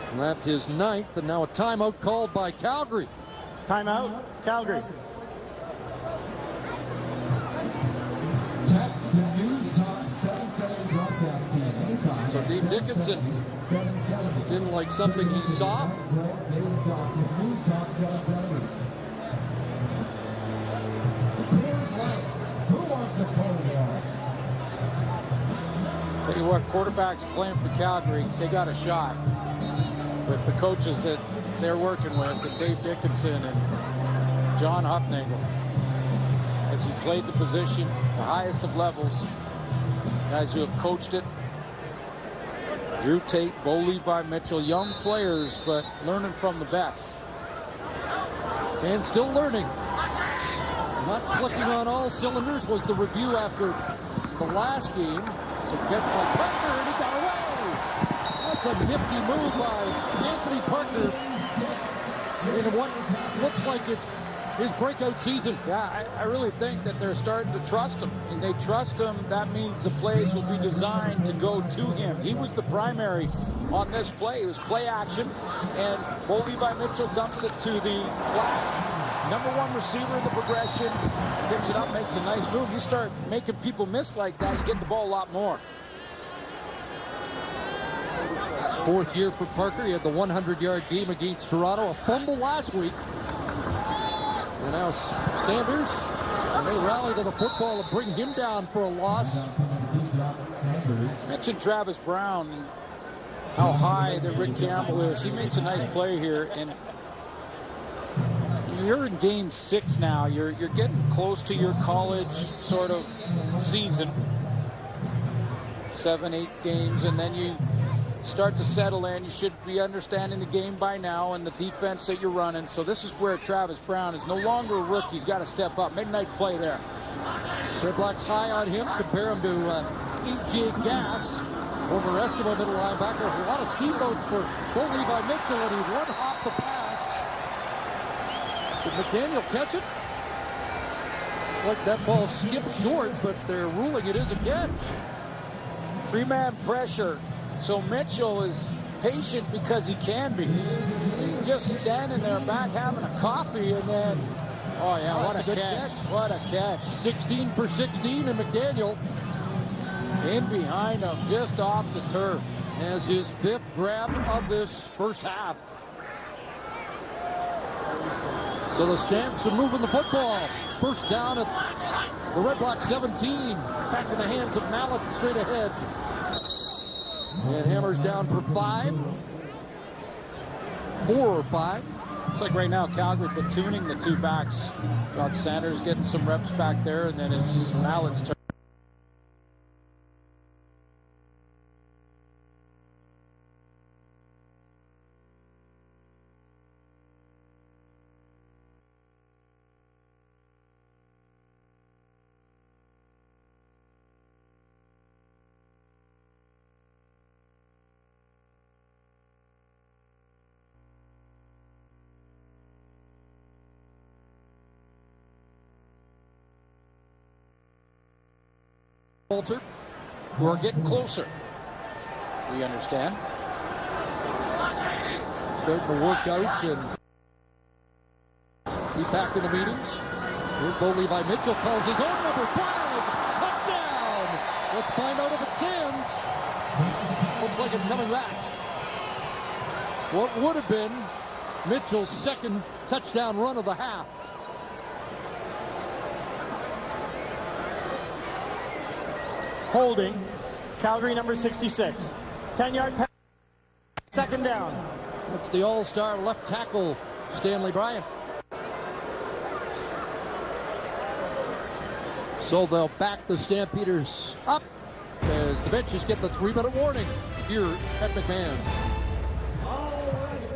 And that's his 9th, and now a timeout called by Calgary. Timeout, Calgary. So Dean Dickinson didn't like something he saw. Tell you what, quarterbacks playing for Calgary, they got a shot with the coaches that they're working with Dave Dickinson and John Huffnagel. As he played the position, the highest of levels, guys who have coached it. Drew Tate, Bo Levi Mitchell, young players, but learning from the best. And still learning. Not clicking on all cylinders was the review after the last game. So catch by Parker, and he got away. That's a nifty move by Anthony Parker in what looks like it's his breakout season. Yeah, I really think that they're starting to trust him. And they trust him, that means the plays will be designed to go to him. He was the primary on this play. It was play action. And Bo Levi Mitchell dumps it to the flat. Number 1 receiver in the progression. Picks it up, makes a nice move. You start making people miss like that, you get the ball a lot more. 4th year for Parker. He had the 100-yard game against Toronto. A fumble last week. And now Sanders, and they rally to the football and bring him down for a loss. Mentioned Travis Brown and how high that Rick Campbell is. He makes a nice play here, and you're in game 6 now. You're getting close to your college sort of season. 7, 8 games, and then you start to settle in. You should be understanding the game by now and the defense that you're running. So this is where Travis Brown is no longer a rookie. He's got to step up. Make a nice play there. REDBLACKS high on him. Compare him to E.J. Gass, former Eskimo middle linebacker. A lot of steamboats for Bo Levi Mitchell, and he run off the pass. Did McDaniel catch it? Like that ball skipped short, but they're ruling it is a catch. 3-man pressure. So Mitchell is patient because he can be. He's just standing there back having a coffee, and then, oh yeah, what a catch. What a catch. 16 for 16, and McDaniel in behind him, just off the turf. Has his 5th grab of this first half. So the Stamps are moving the football. First down at the REDBLACKS 17. Back in the hands of Mallett straight ahead. And hammers down for 5. 4 or 5. Looks like right now Calgary platooning the 2 backs. Doug Sanders getting some reps back there, and then it's Mallett's turn. Who are getting closer. We understand. Starting to work out and be back in the meetings. Here's Bo Levi Mitchell calls his own number. Flag! Touchdown! Let's find out if it stands. Looks like it's coming back. What would have been Mitchell's 2nd touchdown run of the half. Holding. Calgary number 66. 10-yard pass. Second down. That's the all-star left tackle, Stanley Bryant. So they'll back the Stampeders up as the benches get the 3-minute warning here at McMahon.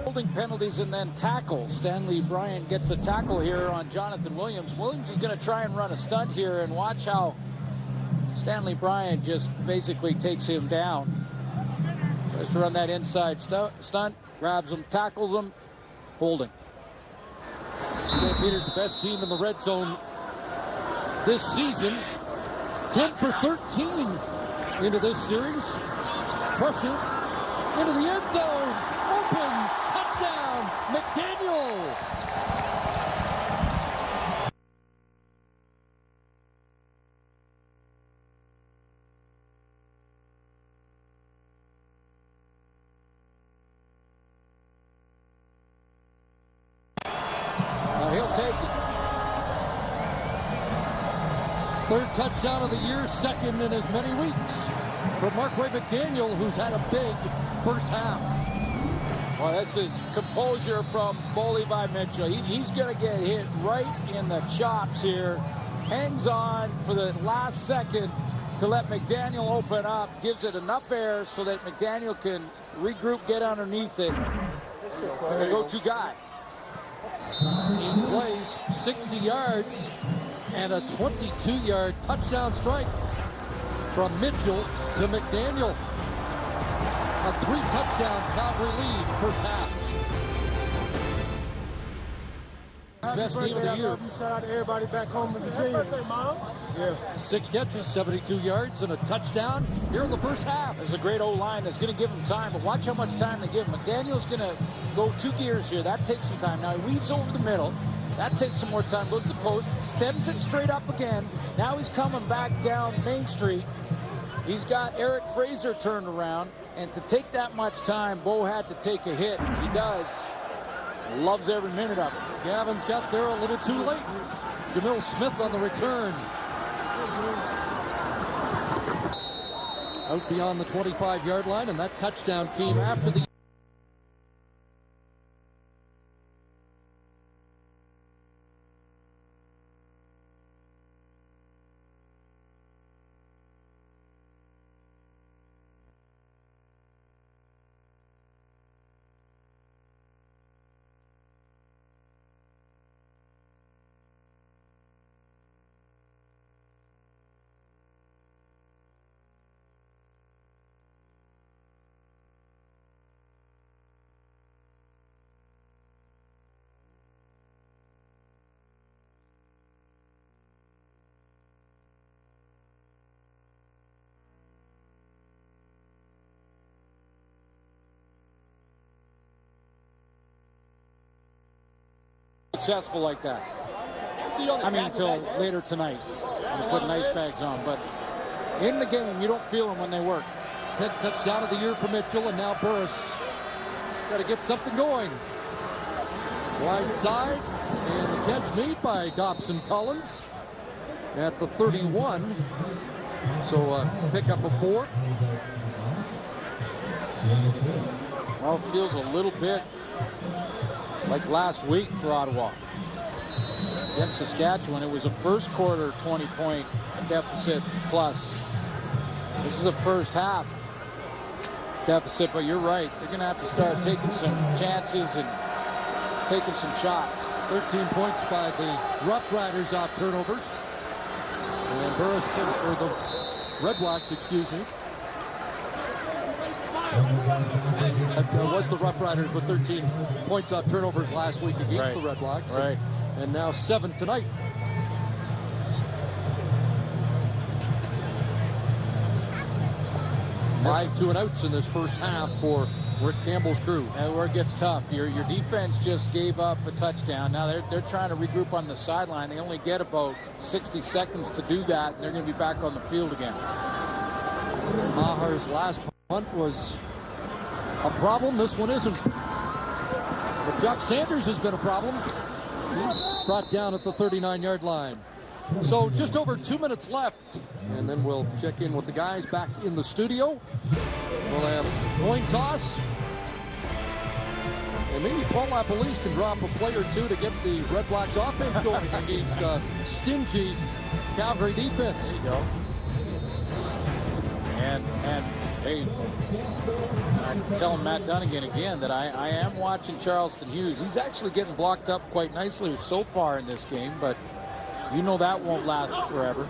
Holding penalties and then tackles. Stanley Bryant gets a tackle here on Jonathan Williams. Williams is going to try and run a stunt here, and watch how Stanley Bryant just basically takes him down. Tries to run that inside stunt, grabs him, tackles him, holding. Stampeders the best team in the red zone this season. 10 for 13 into this series. Pressure into the end zone. Open. Touchdown. McDaniel. He'll take it. Third touchdown of the year, second in as many weeks for Marquay McDaniel, who's had a big first half. Well, this is composure from Levi Mitchell. He's going to get hit right in the chops here. Hangs on for the last second to let McDaniel open up. Gives it enough air so that McDaniel can regroup, get underneath it. And the go-to guy. He plays 60 yards and a 22-yard touchdown strike from Mitchell to McDaniel. A 3-touchdown Calgary lead first half. Best game of the year. Shout out to everybody back home in Virginia. Yeah. 6 catches, 72 yards, and a touchdown here in the first half. There's a great O-line that's going to give him time, but watch how much time they give him. McDaniel's going to go 2 gears here. That takes some time. Now he weaves over the middle. That takes some more time. Goes to the post, stems it straight up again. Now he's coming back down Main Street. He's got Eric Fraser turned around, and to take that much time, Bo had to take a hit. He does. Loves every minute of it. Gavin's got there a little too late. Jamil Smith on the return. Out beyond the 25-yard line, and that touchdown came after the successful like that. I mean, until later tonight. They put ice bags on, but in the game, you don't feel them when they work. 10th touchdown of the year for Mitchell, and now Burris got to get something going. Wide side, and the catch made by Dobson Collins at the 31. So pick up a 4. Well, it feels a little bit like last week for Ottawa. Against Saskatchewan, it was a first quarter 20-point deficit plus. This is a first half deficit, but you're right. They're going to have to start taking some chances and taking some shots. 13 points by the Rough Riders off turnovers. And Burris, or the REDBLACKS, excuse me. That was the Rough Riders with 13 points off turnovers last week against the REDBLACKS. Right. And now 7 tonight. Five 2-and-outs in this first half for Rick Campbell's crew. And where it gets tough, your defense just gave up a touchdown. Now they're trying to regroup on the sideline. They only get about 60 seconds to do that, and they're going to be back on the field again. Maher's last punt was a problem. This one isn't. But Jock Sanders has been a problem. He's brought down at the 39-yard line. So just over 2 minutes left, and then we'll check in with the guys back in the studio. We'll have coin toss. And maybe Paul LaPolice can drop a play or two to get the Red Blacks offense going against stingy Calgary defense. There you go. And hey, I'm telling Matt Dunnigan again that I am watching Charleston Hughes. He's actually getting blocked up quite nicely so far in this game, but you know that won't last forever.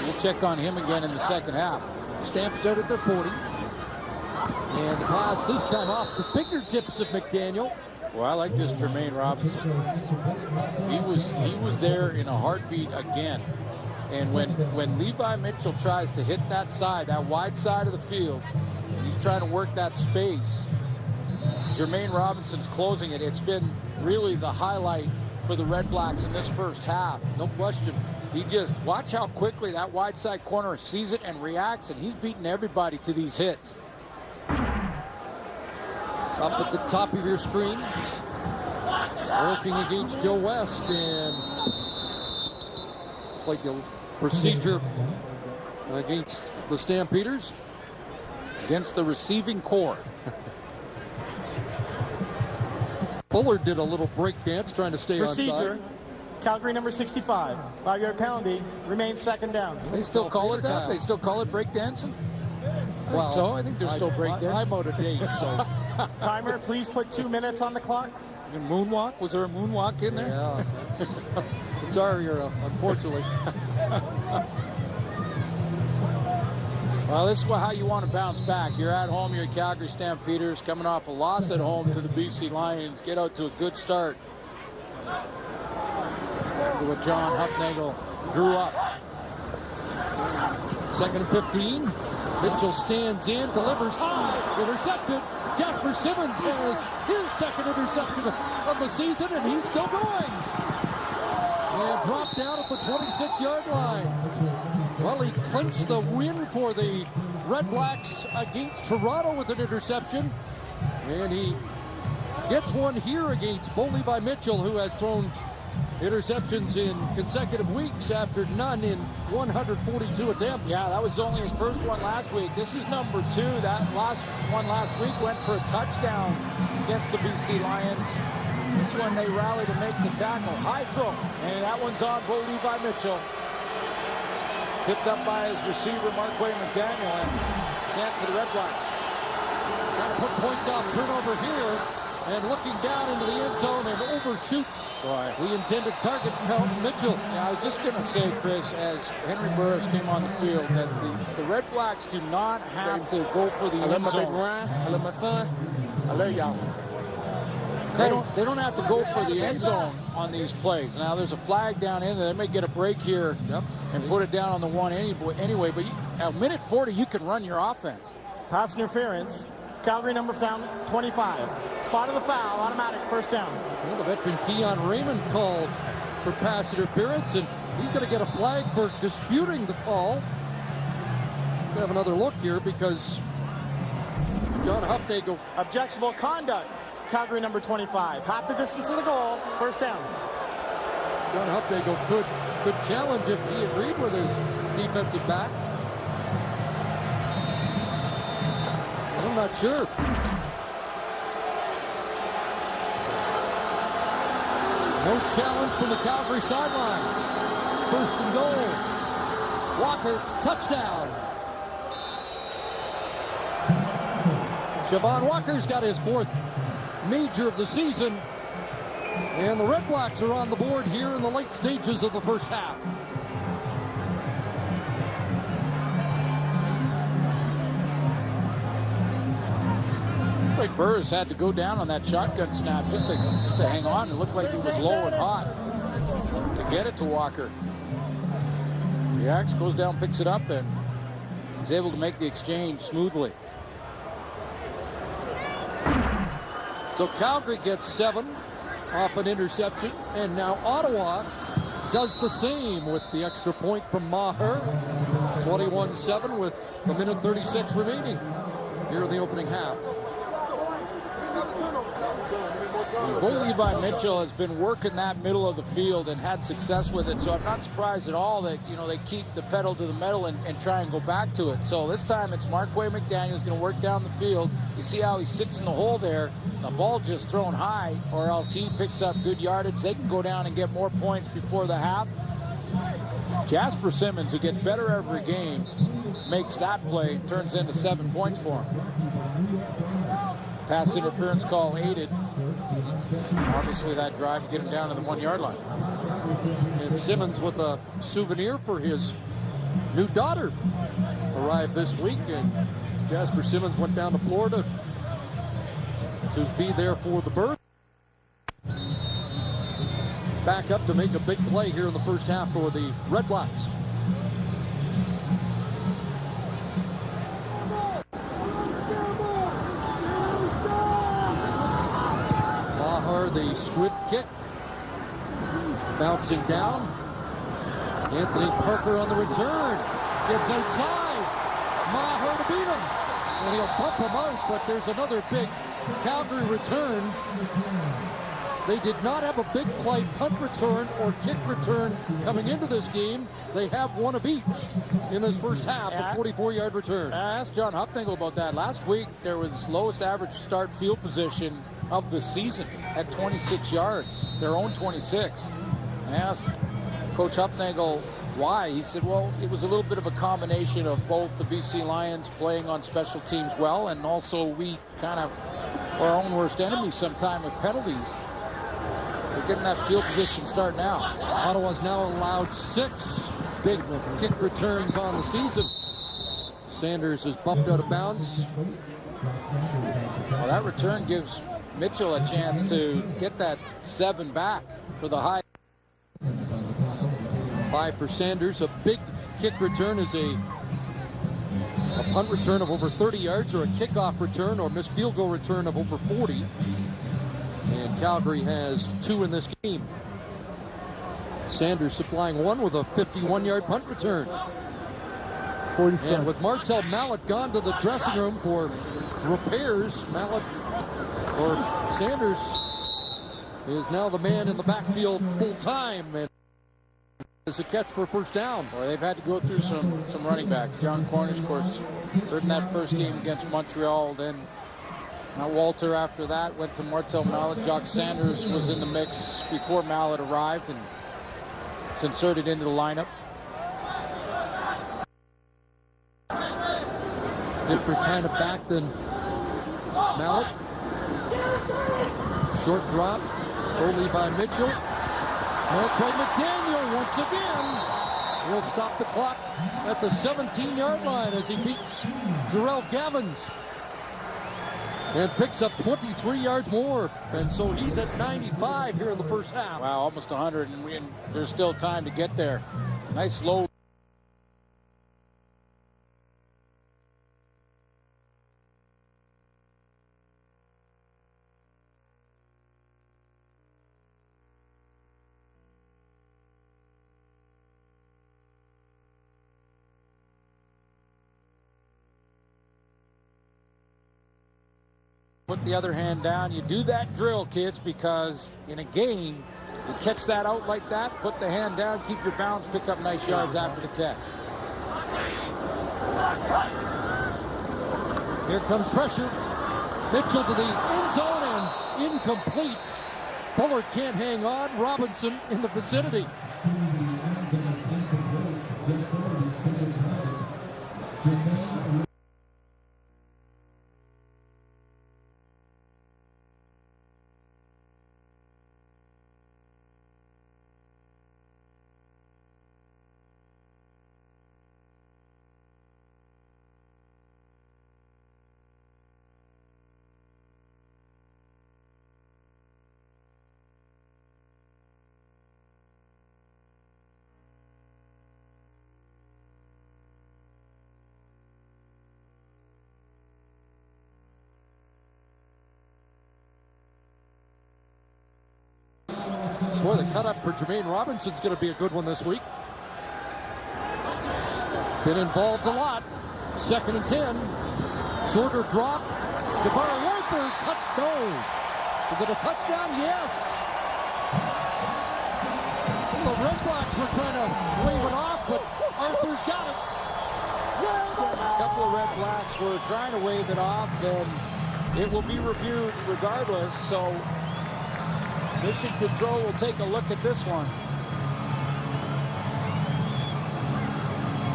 We'll check on him again in the second half. Stamp started at 40. And the pass this time off the fingertips of McDaniel. Well, I like this Jermaine Robinson. He was there in a heartbeat again. And when Levi Mitchell tries to hit that side, that wide side of the field, he's trying to work that space. Jermaine Robinson's closing it. It's been really the highlight for the Red Blacks in this first half. No question. He just, watch how quickly that wide side corner sees it and reacts, and he's beating everybody to these hits. Up at the top of your screen, working against Joe West, and it's like a procedure against the Stampeders. Against the receiving core. Fuller did a little break dance trying to stay Procedure. onside. Calgary number 65. 5-yard penalty. Remains second down. They still call it that? They still call it breakdancing? Well, So I think they're still breakdancing. I'm out of date, so. Timer, please put 2 minutes on the clock. And moonwalk? Was there a moonwalk in there? Yeah, it's our era, unfortunately. Well, this is how you want to bounce back. You're at home, you're Calgary Stampeders, coming off a loss at home to the BC Lions. Get out to a good start. To what John Hufnagel drew up. Second and 15. Mitchell stands in, delivers high, intercepted. Jasper Simmons has his second interception of the season, and he's still going. And dropped down at the 26-yard line. Well, he clinched the win for the Red Blacks against Toronto with an interception. And he gets one here against Bo Levi Mitchell, who has thrown interceptions in consecutive weeks after none in 142 attempts. Yeah, that was only his first one last week. This is number 2. That last one last week went for a touchdown against the BC Lions. This one they rally to make the tackle. High throw, and that one's on Bo Levi Mitchell. Tipped up by his receiver, Marquay McDaniel, and chance for the Red Blacks. Trying to put points off turnover here, and looking down into the end zone and overshoots the intended target, Mitchell. Yeah, I was just going to say, Chris, as Henry Burris came on the field, that the Red Blacks do not have to go for the end zone. I love my son. I love y'all. They don't have to go for the end zone on these plays. Now there's a flag down in there. They may get a break here and put it down on the one anyway. But at minute 40, you can run your offense. Pass interference. Calgary number 25. Spot of the foul. Automatic first down. Well, the veteran Keon Raymond called for pass interference, and he's going to get a flag for disputing the call. We have another look here because John Hufnagel. Objectionable conduct. Calgary number 25. Half the distance to the goal. First down. John Hufnagel could challenge if he agreed with his defensive back. I'm not sure. No challenge from the Calgary sideline. First and goal. Walker, touchdown. Siobhan Walker's got his 4th major of the season. And the Red Blacks are on the board here in the late stages of the first half. Like Burris had to go down on that shotgun snap just to hang on. It looked like he was low and hot to get it to Walker. Reacts, goes down, picks it up, and he's able to make the exchange smoothly. So Calgary gets 7 off an interception, and now Ottawa does the same with the extra point from Maher. 21-7 with a minute 36 remaining here in the opening half. Bo Levi Mitchell has been working that middle of the field and had success with it, so I'm not surprised at all that, you know, they keep the pedal to the metal and try and go back to it. So this time it's Marquay McDaniel's going to work down the field. You see how he sits in the hole there. The ball just thrown high, or else he picks up good yardage. They can go down and get more points before the half. Jasper Simmons, who gets better every game, makes that play, turns into 7 points for him. Pass interference call aided. Obviously that drive to get him down to the 1 yard line. And Simmons with a souvenir for his new daughter arrived this week, and Jasper Simmons went down to Florida to be there for the birth. Back up to make a big play here in the first half for the Red Blacks. The squib kick, bouncing down. Anthony Parker on the return, gets outside. Maher to beat him, and he'll bump him out, but there's another big Calgary return. They did not have a big play punt return or kick return coming into this game. They have one of each in this first half, a 44-yard return. I asked John Huffnagel about that. Last week, there was lowest average start field position of the season at 26 yards, their own 26. I asked Coach Huffnagel why. He said, well, it was a little bit of a combination of both the BC Lions playing on special teams well, and also we kind of are our own worst enemy sometime with penalties. We're getting that field position start now. Ottawa's now allowed 6 big kick returns on the season. Sanders is bumped out of bounds. Well, that return gives Mitchell a chance to get that 7 back for the high. 5 for Sanders. A big kick return is a punt return of over 30 yards, or a kickoff return or missed field goal return of over 40. And Calgary has 2 in this game. Sanders supplying 1 with a 51-yard punt return. 47. And with Martel Mallet gone to the dressing room for repairs, Sanders is now the man in the backfield full time, and is a catch for a first down. Well, they've had to go through some running backs. John Cornish, of course, hurt in that first game against Montreal. Then Walter after that went to Martel Mallet. Jock Sanders was in the mix before Mallet arrived and was inserted into the lineup. Different kind of back than Mallet. Short drop, early by Mitchell. Marquay McDaniel once again will stop the clock at the 17-yard line as he beats Jarrell Gavins and picks up 23 yards more. And so he's at 95 here in the first half. Wow, almost 100, and there's still time to get there. Nice low. Put the other hand down. You do that drill, kids, because in a game, you catch that out like that, put the hand down, keep your balance, pick up nice yards after the catch. Here comes pressure. Mitchell to the end zone and incomplete. Fuller can't hang on. Robinson in the vicinity. Boy, the cut up for Jermaine Robinson's going to be a good one this week. Been involved a lot. 2nd and 10. Shorter drop. Jabari Arthur, no. Is it a touchdown? Yes. The REDBLACKS were trying to wave it off, but Arthur's got it. A couple of REDBLACKS were trying to wave it off, and it will be reviewed regardless. So Mission Control will take a look at this one.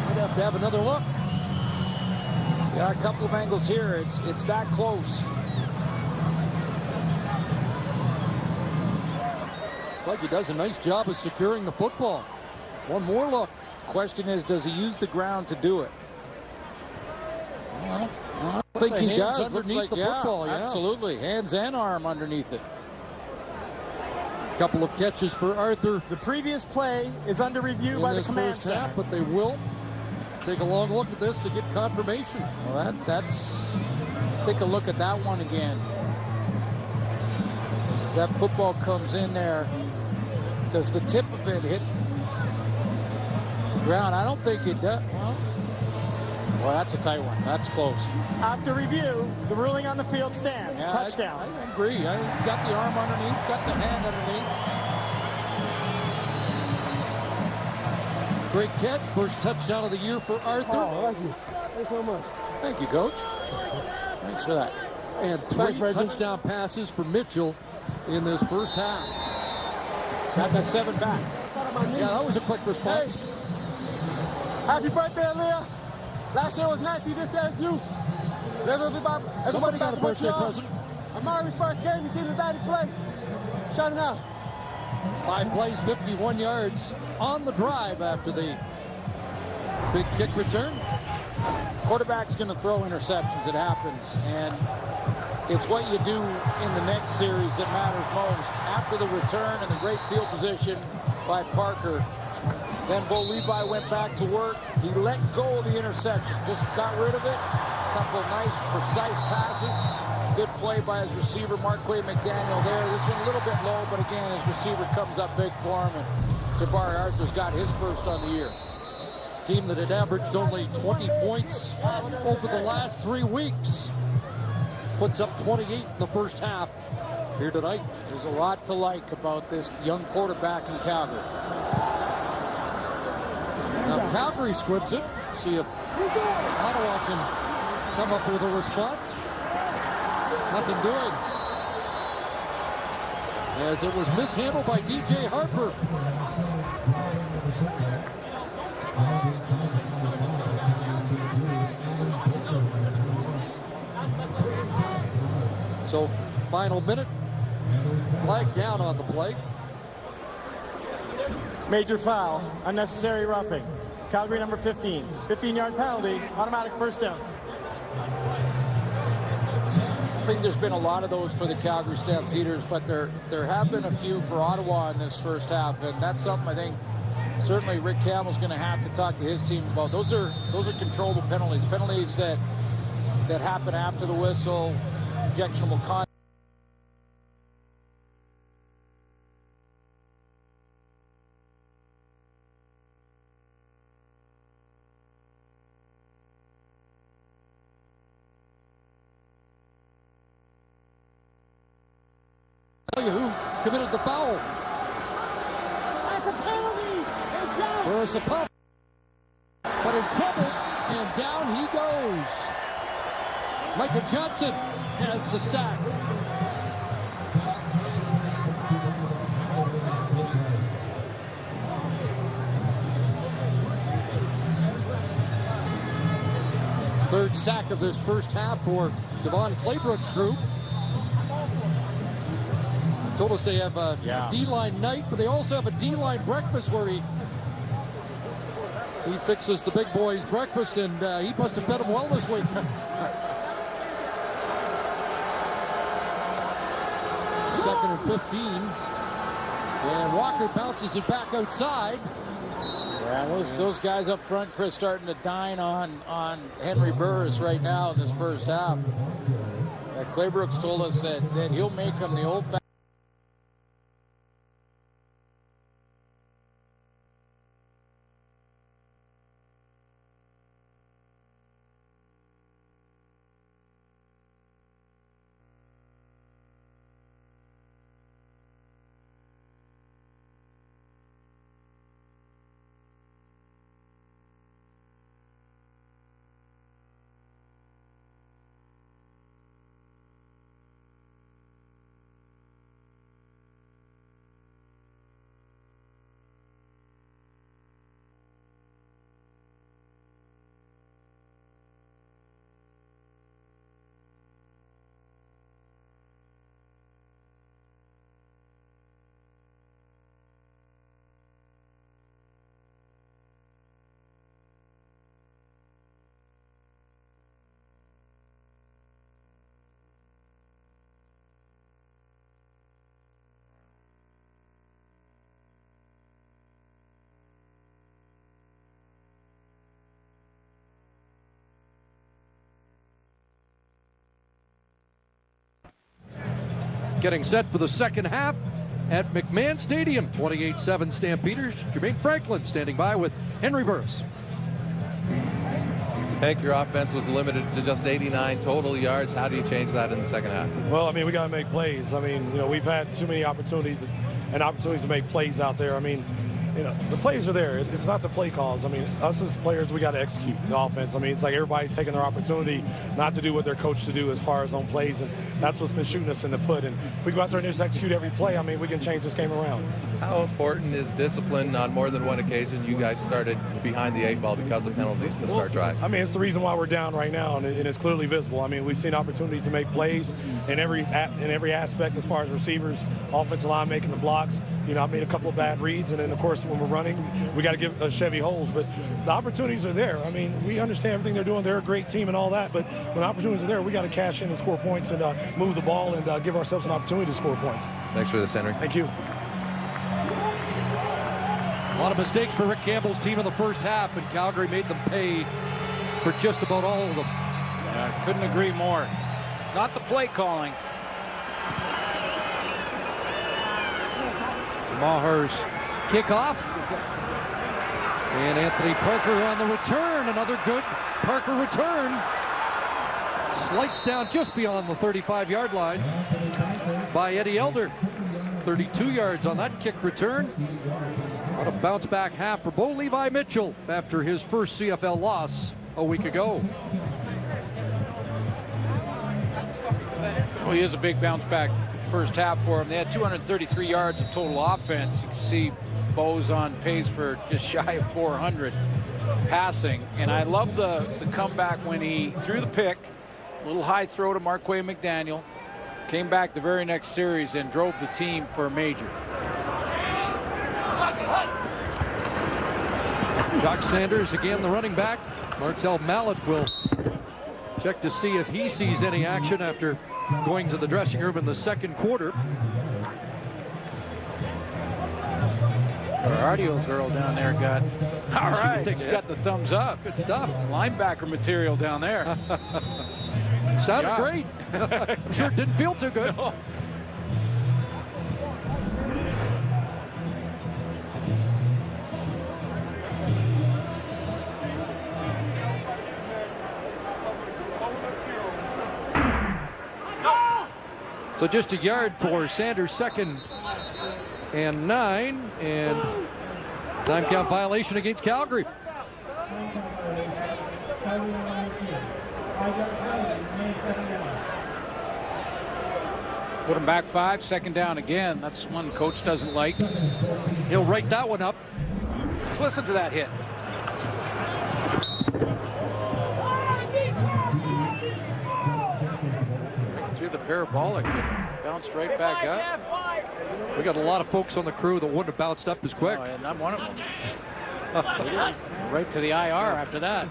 Might have to have another look. Yeah, a couple of angles here. It's that close. Looks like he does a nice job of securing the football. One more look. Question is, does he use the ground to do it? Well, I think he does. Looks underneath like, the football, yeah. Absolutely. Hands and arm underneath it. A couple of catches for Arthur. The previous play is under review by the command first center. half, but they will take a long look at this to get confirmation. Well, let's take a look at that one again. As that football comes in there, does the tip of it hit the ground? I don't think it does. Well, that's a tight one. That's close. After review, the ruling on the field stands. Yeah, Touchdown. I agree. I got the arm underneath, got the hand underneath. Great catch. First touchdown of the year for Arthur. Oh, thank you. Thanks so much. Thank you, Coach. Thanks for that. And three touchdown passes for Mitchell in this first half. Got that 7 back. Yeah, that was a quick response. Hey. Happy birthday, Aaliyah. Last year was 90, this year is you. Somebody got a birthday present. Amari's first game, you seen his daddy play. Shout him out. 5 plays, 51 yards on the drive after the big kick return. Quarterback's going to throw interceptions. It happens. And it's what you do in the next series that matters most. After the return and the great field position by Parker, then Bo Levi went back to work. He let go of the interception, just got rid of it. A couple of nice, precise passes. Good play by his receiver, Marquay McDaniel there. This one a little bit low, but again, his receiver comes up big for him, and Jabari Arthur's got his first on the year. Team that had averaged only 20 points over the last 3 weeks puts up 28 in the first half here tonight. There's a lot to like about this young quarterback in Calgary. Now Calgary squibs it. See if Ottawa can come up with a response. Nothing doing. As it was mishandled by DJ Harper. So final minute. Flag down on the play. Major foul, unnecessary roughing. Calgary number 15. 15-yard penalty, automatic first down. I think there's been a lot of those for the Calgary Stampeders, but there have been a few for Ottawa in this first half, and that's something I think certainly Rick Campbell's going to have to talk to his team about. Those are controllable penalties that happen after the whistle, objectionable conduct. Who committed the foul? That's a penalty. It's down. For a supposed, but in trouble, and down he goes. Micah Johnson has the sack. Third sack of this first half for Devon Claybrook's group. Told us they have a D-line night, but they also have a D-line breakfast where he fixes the big boys' breakfast, and he must have fed them well this week. Second and 15. And Walker bounces it back outside. Yeah, those guys up front, Chris, starting to dine on Henry Burris right now in this first half. Claybrooks told us that he'll make them the old-fashioned. Getting set for the second half at McMahon Stadium. 28-7 Stampeders. Jermaine Franklin standing by with Henry Burris. Hank, your offense was limited to just 89 total yards. How do you change that in the second half? Well, I mean, we got to make plays. I mean, we've had too many opportunities to make plays out there. I mean, the plays are there. It's not the play calls. I mean, us as players, we got to execute the offense. I mean, it's like everybody's taking their opportunity not to do what they're coached to do as far as on plays, and that's what's been shooting us in the foot. And if we go out there and just execute every play, I mean, we can change this game around. How important is discipline? On more than one occasion, you guys started behind the 8 ball because of penalties to start drives. I mean, it's the reson why we're down right now, and it's clearly visible. I mean, we've seen opportunities to make plays in every aspect as far as receivers, offensive line making the blocks. I made a couple of bad reads, and then, of course, when we're running, we got to give Chevy holes. But the opportunities are there. I mean, we understand everything they're doing. They're a great team and all that. But when opportunities are there, we got to cash in and score points and move the ball and give ourselves an opportunity to score points. Thanks for this, Henry. Thank you. A lot of mistakes for Rick Campbell's team in the first half, and Calgary made them pay for just about all of them. I couldn't agree more. It's not the play calling. Maher's kickoff. And Anthony Parker on the return. Another good Parker return. Sliced down just beyond the 35-yard line by Eddie Elder. 32 yards on that kick return. What a bounce back half for Bo Levi Mitchell after his first CFL loss a week ago. Well, he is a big bounce back first half for him. They had 233 yards of total offense. You can see Bo's on pace for just shy of 400 passing. And I love the comeback when he threw the pick, a little high throw to Marquay McDaniel, came back the very next series and drove the team for a major. Jock Sanders again, the running back. Martel Mallet will check to see if he sees any action after going to the dressing room in the second quarter. Our audio girl down there got all right. She got the thumbs up. Good stuff. Linebacker material down there. Sounded great. I'm sure it didn't feel too good. No. So just a yard for Sanders, 2nd and 9, and time count violation against Calgary. Put him back 5, 2nd down again. That's one coach doesn't like. He'll write that one up. Let's listen to that hit. Through the parabolic, it bounced right back up. We got a lot of folks on the crew that wouldn't have bounced up as quick. Oh, and I'm one of them. Right to the IR after that.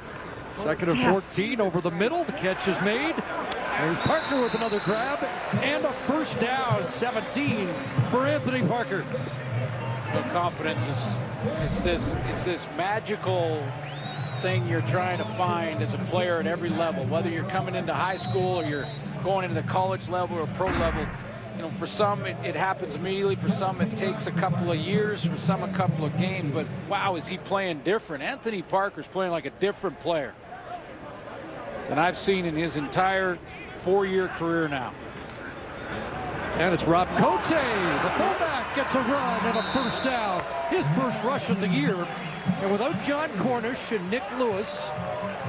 2nd and 14 over the middle. The catch is made. There's Parker with another grab and a first down. 17 for Anthony Parker. The confidence is it's this magical thing you're trying to find as a player at every level, whether you're coming into high school or you're going into the college level or pro level. For some it happens immediately. For some it takes a couple of years. For some a couple of games. But wow, is he playing different? Anthony Parker's playing like a different player than I've seen in his entire 4-year career now. And it's Rob Cote. The fullback gets a run and a first down. His first rush of the year. And without John Cornish and Nick Lewis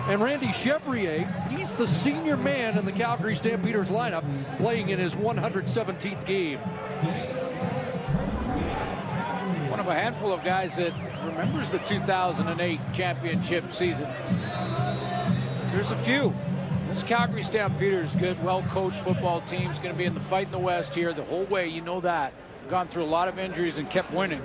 and Randy Chevrier, he's the senior man in the Calgary Stampeders lineup, playing in his 117th game. One of a handful of guys that remembers the 2008 championship season. There's a few. This Calgary Stampeders, good, well-coached football team, is going to be in the fight in the West here the whole way. You know that. Gone through a lot of injuries and kept winning.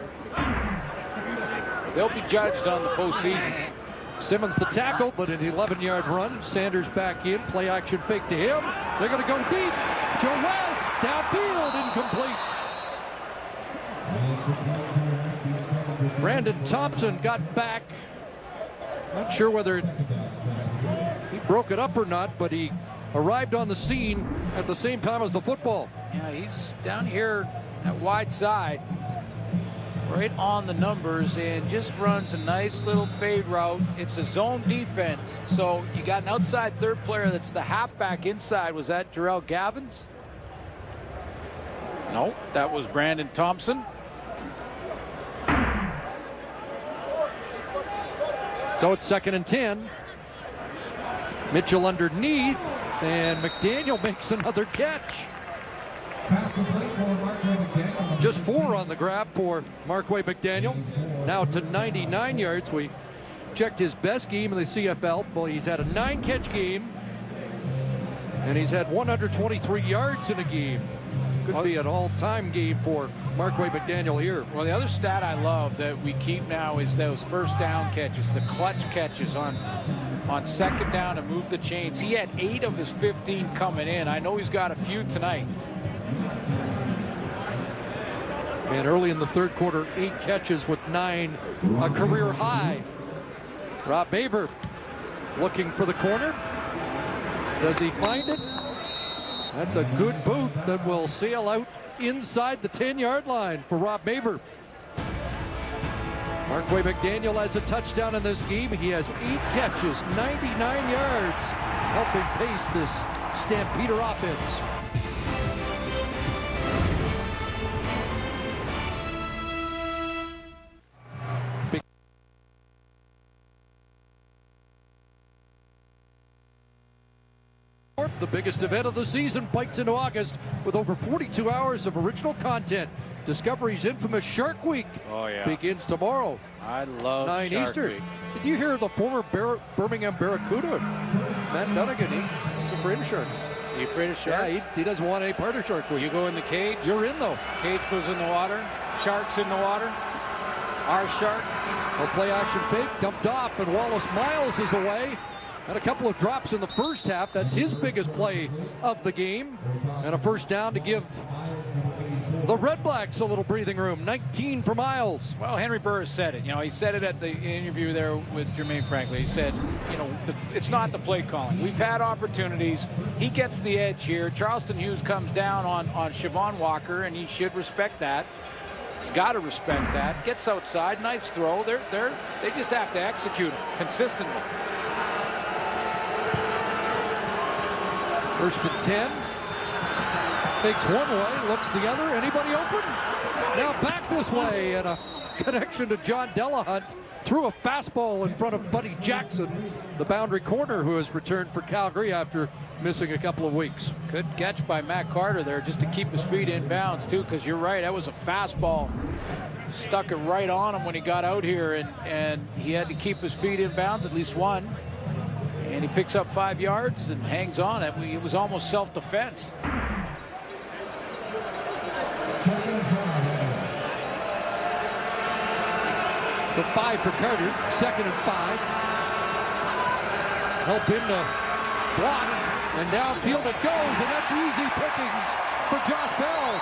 They'll be judged on the postseason. Simmons the tackle, but an 11-yard run. Sanders back in. Play action fake to him. They're going to go deep. Joe West, downfield, incomplete. Brandon Thompson got back. Not sure whether he broke it up or not, but he arrived on the scene at the same time as the football. Yeah, he's down here at wide side, right on the numbers, and just runs a nice little fade route. It's a zone defense, so you got an outside third player that's the halfback inside. Was that Jarrell Gavins? No, that was Brandon Thompson. So it's 2nd and 10. Mitchell underneath, and McDaniel makes another catch. Just 4 on the grab for Marquay McDaniel. Now to 99 yards. We checked his best game in the CFL. Well, he's had a 9-catch game, and he's had 123 yards in a game. Could be an all-time game for Marquay McDaniel here. Well, the other stat I love that we keep now is those first down catches, the clutch catches on 2nd down to move the chains. He had 8 of his 15 coming in. I know he's got a few tonight. And early in the 3rd quarter, 8 catches with 9, a career high. Rob Baver looking for the corner. Does he find it? That's a good boot that will sail out inside the 10-yard line for Rob Baver. Marquay McDaniel has a touchdown in this game. He has 8 catches, 99 yards, helping pace this Stampeder offense. The biggest event of the season bites into August with over 42 hours of original content. Discovery's infamous Shark Week begins tomorrow. I love 9 Shark Eastern. Week. Did you hear the former Birmingham Barracuda, Matt Dunnigan? He's afraid of sharks. You afraid of sharks? Yeah, he doesn't want any part of Shark Week. You go in the cage? You're in, though. Cage goes in the water. Sharks in the water. Our shark. A play action fake, dumped off, and Wallace Miles is away. Had a couple of drops in the first half. That's his biggest play of the game. And a first down to give the REDBLACKS a little breathing room. 19 for Miles. Well, Henry Burris said it. You know, he said it at the interview there with Jermaine Franklin. He said, you know, it's not the play calling. We've had opportunities. He gets the edge here. Charleston Hughes comes down on Siobhan Walker, and he should respect that. He's got to respect that. Gets outside, nice throw. They just have to execute it consistently. 1st and 10. Fakes one way, looks the other. Anybody open? Now back this way, and a connection to John Delahunt. Threw a fastball in front of Buddy Jackson, the boundary corner, who has returned for Calgary after missing a couple of weeks. Good catch by Matt Carter there, just to keep his feet in bounds, too, because you're right, that was a fastball. Stuck it right on him when he got out here, and he had to keep his feet in bounds, at least one. And he picks up 5 yards and hangs on it. It was almost self-defense. So 5 for Carter, 2nd and 5. Help him to block, and downfield it goes, and that's easy pickings for Josh Bell.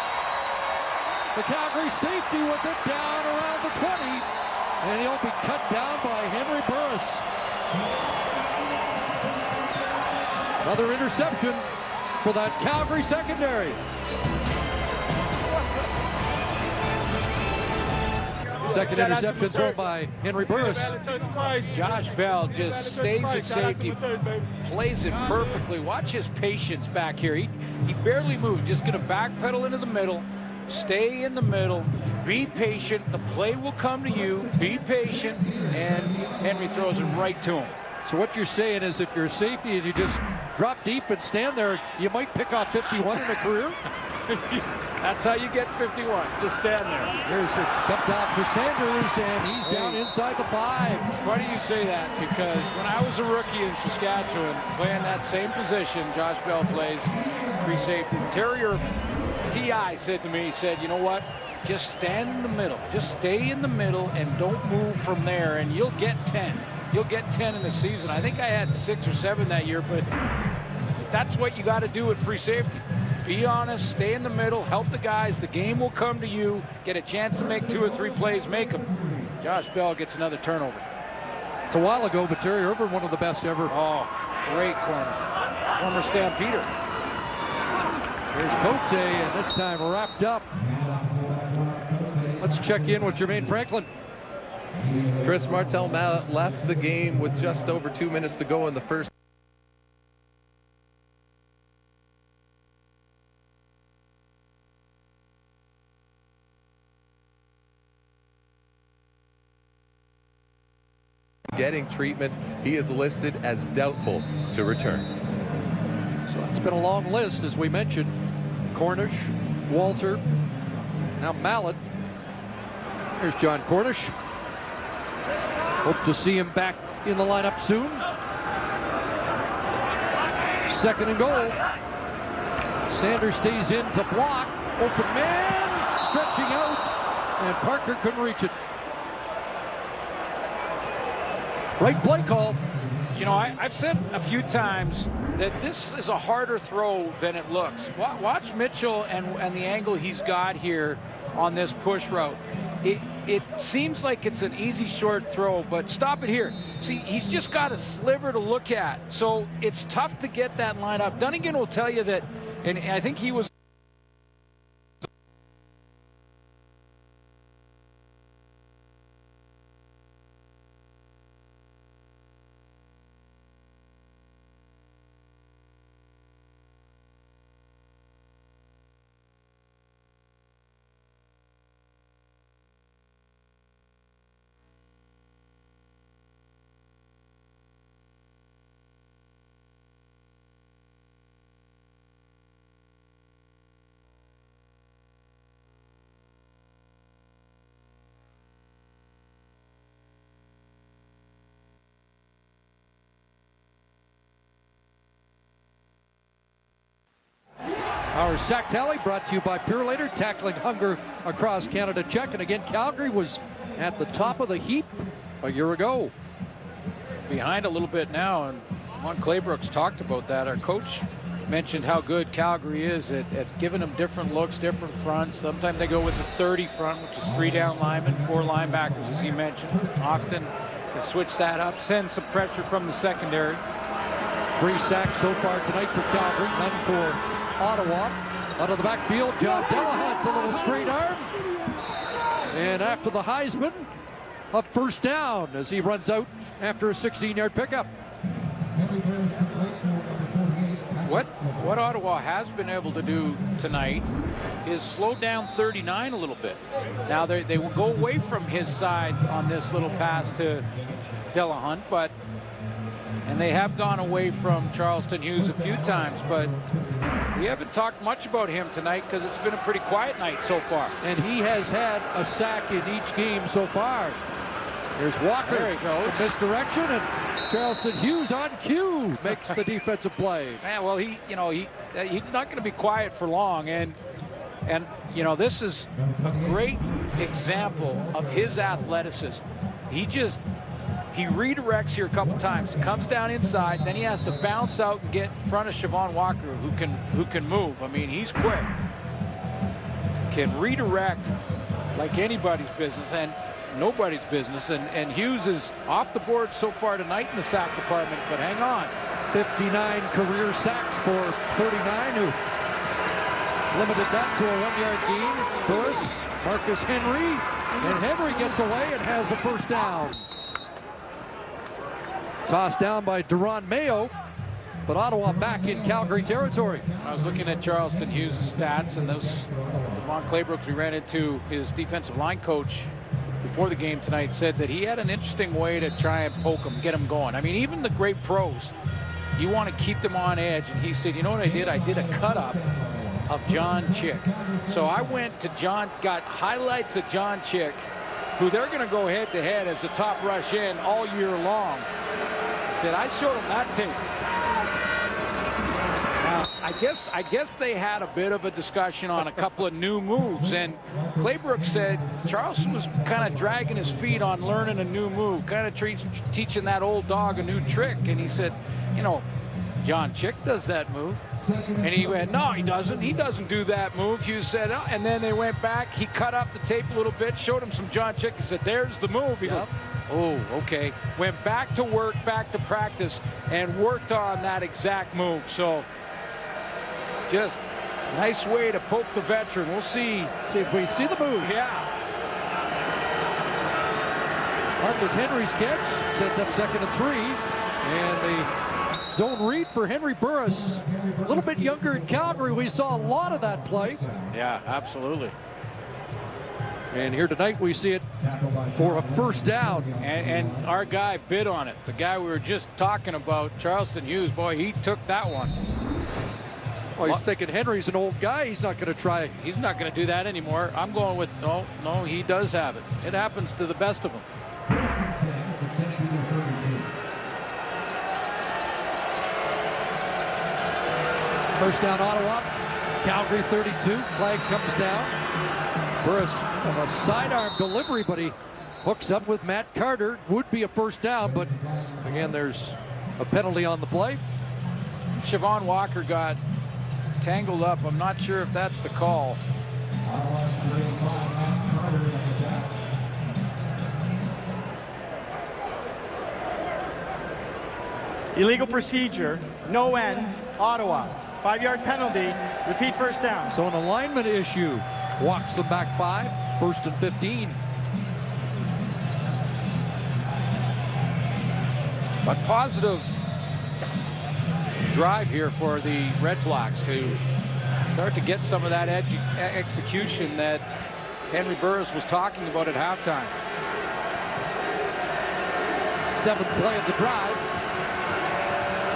The Calgary safety with it down around the 20, and he'll be cut down by Henry Burris. Another interception for that Calgary secondary. Second interception thrown by Henry Burris. Josh Bell just stays at safety, plays it perfectly. Watch his patience back here. He barely moved, just going to backpedal into the middle, stay in the middle, be patient. The play will come to you. Be patient, and Henry throws it right to him. So what you're saying is if you're a safety and you just drop deep and stand there, you might pick off 51 in a career? That's how you get 51. Just stand there. Here's a dumped off for Sanders, and he's down inside the 5. Funny you say that, because when I was a rookie in Saskatchewan playing that same position, Josh Bell plays free safety. Terrier T.I. said to me, he said, you know what? Just stand in the middle. Just stay in the middle and don't move from there, and you'll get 10. You'll get 10 in the season. I think I had 6 or 7 that year, but that's what you got to do at free safety. Be honest, stay in the middle, help the guys. The game will come to you. Get a chance to make 2 or 3 plays, make them. Josh Bell gets another turnover. It's a while ago, but Terry Irvin, one of the best ever. Oh, great corner. former Stampeder. Here's Cote, and this time wrapped up. Let's check in with Jermaine Franklin. Chris Martel left the game with just over 2 minutes to go in the first. Getting treatment. He is listed as doubtful to return. So it's been a long list, as we mentioned. Cornish, Walter, now Mallett. Here's John Cornish. Hope to see him back in the lineup soon. 2nd and goal. Sanders stays in to block. Open man, stretching out, and Parker couldn't reach it. Right play call. You know, I've said a few times that this is a harder throw than it looks. Watch Mitchell and the angle he's got here on this push route. It seems like it's an easy short throw, but stop it here. See, he's just got a sliver to look at. So it's tough to get that line up. Dunnigan will tell you that, and I think he was Our sack tally brought to you by Purelator, tackling hunger across Canada. Check. And again, Calgary was at the top of the heap a year ago. behind a little bit now, and Ron Claybrooks talked about that. Our coach mentioned how good Calgary is at giving them different looks, different fronts. Sometimes they go with the 30 front, which is 3 down linemen, 4 linebackers, as he mentioned. Often they switch that up, send some pressure from the secondary. 3 sacks so far tonight for Calgary, none for Ottawa. Out of the backfield, John Delahunt, a little straight arm. And after the Heisman, a first down as he runs out after a 16-yard pickup. What Ottawa has been able to do tonight is slow down 39 a little bit. Now they will go away from his side on this little pass to Delahunt, and they have gone away from Charleston Hughes a few times, but we haven't talked much about him tonight because it's been a pretty quiet night so far. And he has had a sack in each game so far. There's Walker. There he goes. Misdirection, and Charleston Hughes on cue makes the defensive play. Man, well, he's not going to be quiet for long, and this is a great example of his athleticism. He redirects here a couple times, comes down inside, then he has to bounce out and get in front of Siobhan Walker, who can move. I mean, he's quick, can redirect like anybody's business and nobody's business. And Hughes is off the board so far tonight in the sack department, but hang on. 59 career sacks for 39, who limited that to a 1-yard gain. Burris, Marcus Henry, and Henry gets away and has a first down. Tossed down by Deron Mayo, but Ottawa back in Calgary territory. I was looking at Charleston Hughes' stats, and those Ron Claybrooks, we ran into his defensive line coach before the game tonight, said that he had an interesting way to try and poke him, get him going. I mean, even the great pros, you want to keep them on edge. And he said, you know what I did? I did a cut-up of John Chick. So I went to got highlights of John Chick, who they're going to go head-to-head as a top rush in all year long. I said, I showed him that tape. I guess they had a bit of a discussion on a couple of new moves, and Claybrooks said Charleston was kind of dragging his feet on learning a new move, kind of teaching that old dog a new trick. And he said, John Chick does that move. And he went, no, he doesn't. He doesn't do that move. Hughes said, and then they went back. He cut up the tape a little bit, showed him some John Chick. He said, there's the move. He goes, Oh, okay. Went back to work, back to practice, and worked on that exact move. So just nice way to poke the veteran. We'll see. See if we see the move. Yeah. Marcus Henry's catch sets up 2nd and 3. And the zone read for Henry Burris. A little bit younger in Calgary. We saw a lot of that play. Yeah, absolutely. And here tonight we see it for a first down. And our guy bid on it. The guy we were just talking about, Charleston Hughes, boy, he took that one. Well, he's thinking Henry's an old guy. He's not going to try it. He's not going to do that anymore. I'm going with, no, he does have it. It happens to the best of them. First down, Ottawa. Calgary 32. Flag comes down. Burris on a sidearm delivery, but he hooks up with Matt Carter. Would be a first down, but again, there's a penalty on the play. Siobhan Walker got tangled up. I'm not sure if that's the call. Illegal procedure, no end, Ottawa. 5-yard penalty, repeat first down. So an alignment issue walks them back 5, 1st and 15. But positive drive here for the Red Blacks to start to get some of that execution that Henry Burris was talking about at halftime. 7th play of the drive.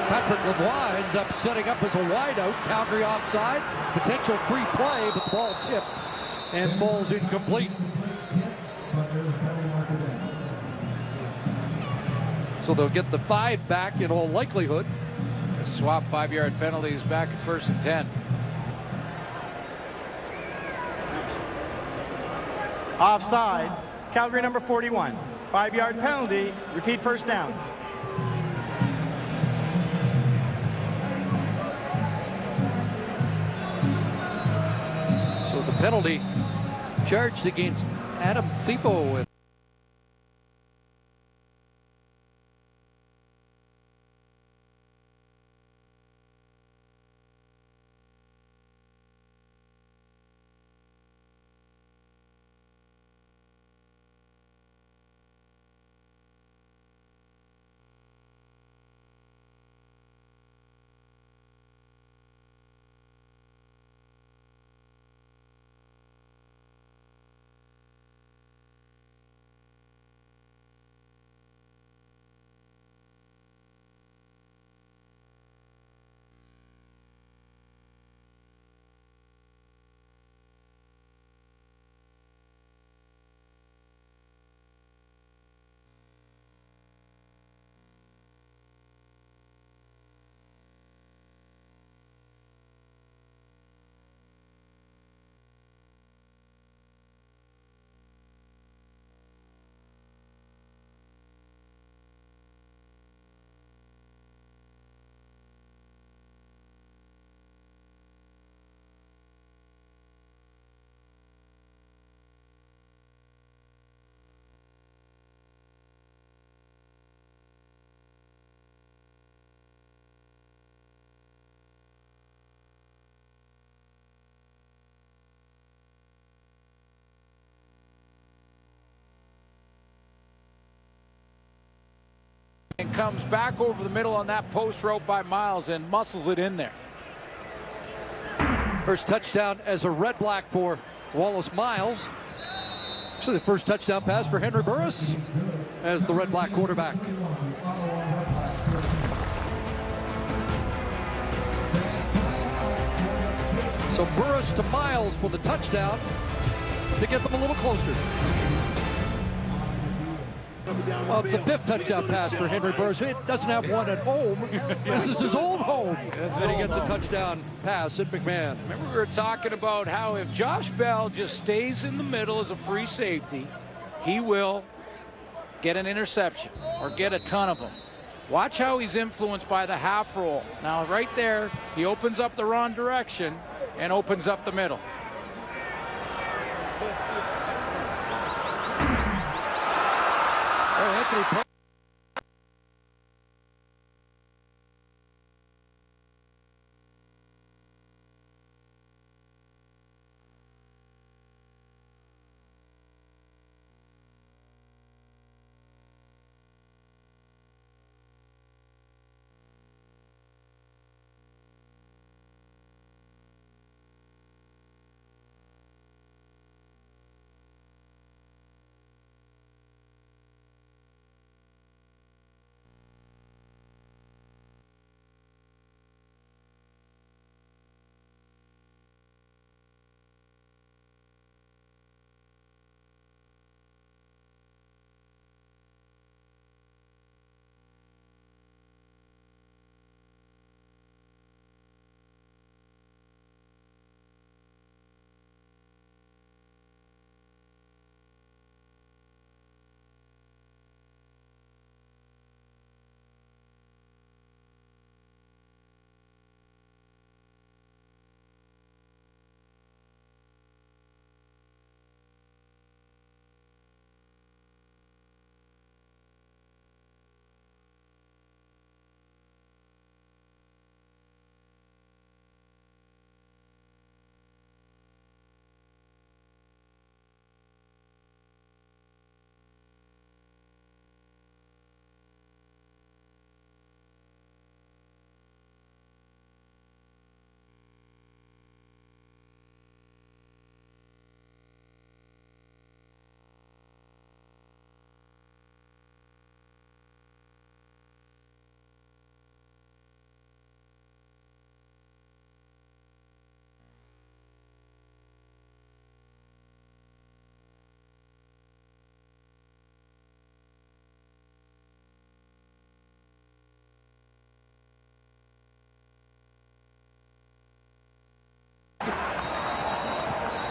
Patrick Lavoie ends up setting up as a wideout. Calgary offside. Potential free play, but the ball tipped and falls incomplete. So they'll get the 5 back in all likelihood. Swap 5-yard penalties back at 1st and 10. Offside, Calgary number 41. 5-yard penalty, repeat first down. So the penalty charged against Adam Thibault. And comes back over the middle on that post route by Miles and muscles it in there. First touchdown as a Red Black for Wallace Miles. Actually, the first touchdown pass for Henry Burris as the Red Black quarterback. So Burris to Miles for the touchdown to get them a little closer. Well, it's the 5th touchdown pass for Henry Burris. It doesn't have one at home. This is his old home. And he gets a touchdown pass at McMahon. Remember we were talking about how if Josh Bell just stays in the middle as a free safety, he will get an interception or get a ton of them. Watch how he's influenced by the half roll. Now right there, he opens up the wrong direction and opens up the middle. quickly.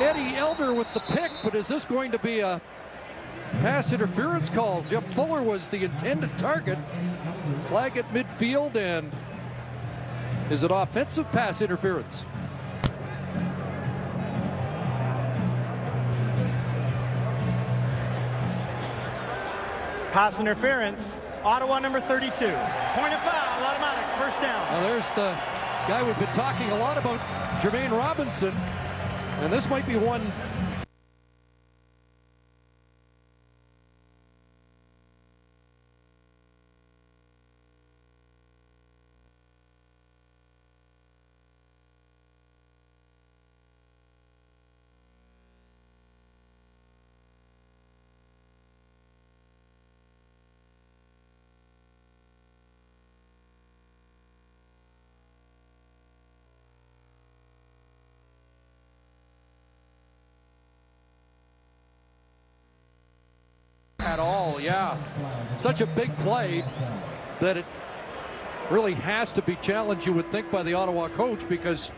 Eddie Elder with the pick, but is this going to be a pass interference call? Jeff Fuller was the intended target. Flag at midfield, and is it offensive pass interference? Pass interference. Ottawa number 32. Point of foul, automatic, first down. Now there's the guy we've been talking a lot about, Jermaine Robinson. And this might be one. At all, yeah. Such a big play that it really has to be challenged, you would think, by the Ottawa coach, because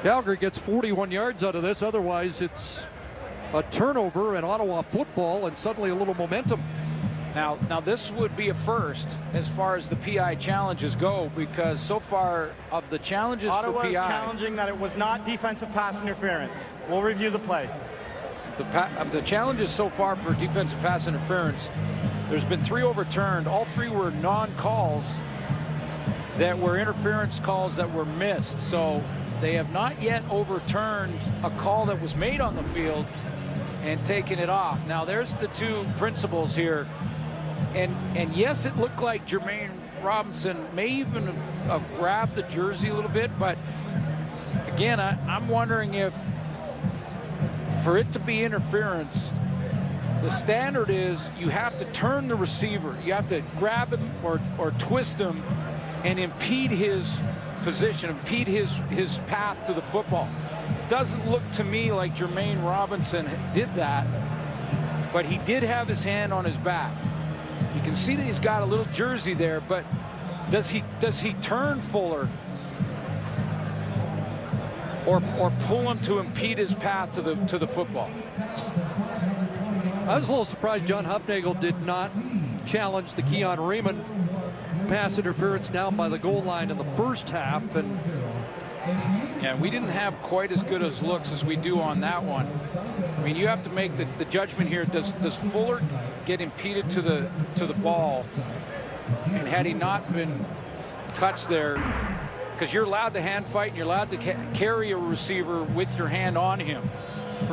Calgary gets 41 yards out of this. Otherwise, it's a turnover in Ottawa football and suddenly a little momentum. Now this would be a first as far as the PI challenges go, because so far of the challenges Ottawa for PI, is challenging that it was not defensive pass interference. We'll review the play. the challenges so far for defensive pass interference, there's been 3 overturned. All 3 were non-calls that were interference calls that were missed. So they have not yet overturned a call that was made on the field and taken it off. Now there's the 2 principles here. And yes, it looked like Jermaine Robinson may even have grabbed the jersey a little bit, but again, I'm wondering if for it to be interference, the standard is you have to turn the receiver. You have to grab him or twist him and impede his position, impede his path to the football. Doesn't look to me like Jermaine Robinson did that, but he did have his hand on his back. You can see that he's got a little jersey there, but does he turn Fuller or pull him to impede his path to the football? I was a little surprised John Hufnagel did not challenge the Keon Raymond pass interference down by the goal line in the first half. And yeah, we didn't have quite as good as looks as we do on that one. I mean, you have to make the judgment here. Does Fuller get impeded to the ball, and had he not been touched there, because you're allowed to hand fight and you're allowed to carry a receiver with your hand on him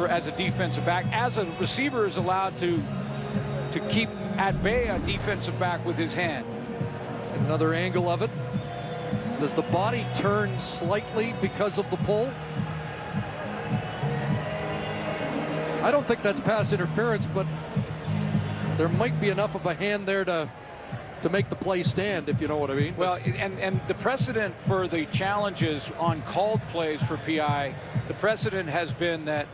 as a defensive back, as a receiver is allowed to keep at bay a defensive back with his hand. Another angle of it. Does the body turn slightly because of the pull? I don't think that's pass interference, but there might be enough of a hand there to make the play stand, if you know what I mean. Well, and the precedent for the challenges on called plays for PI, the precedent has been that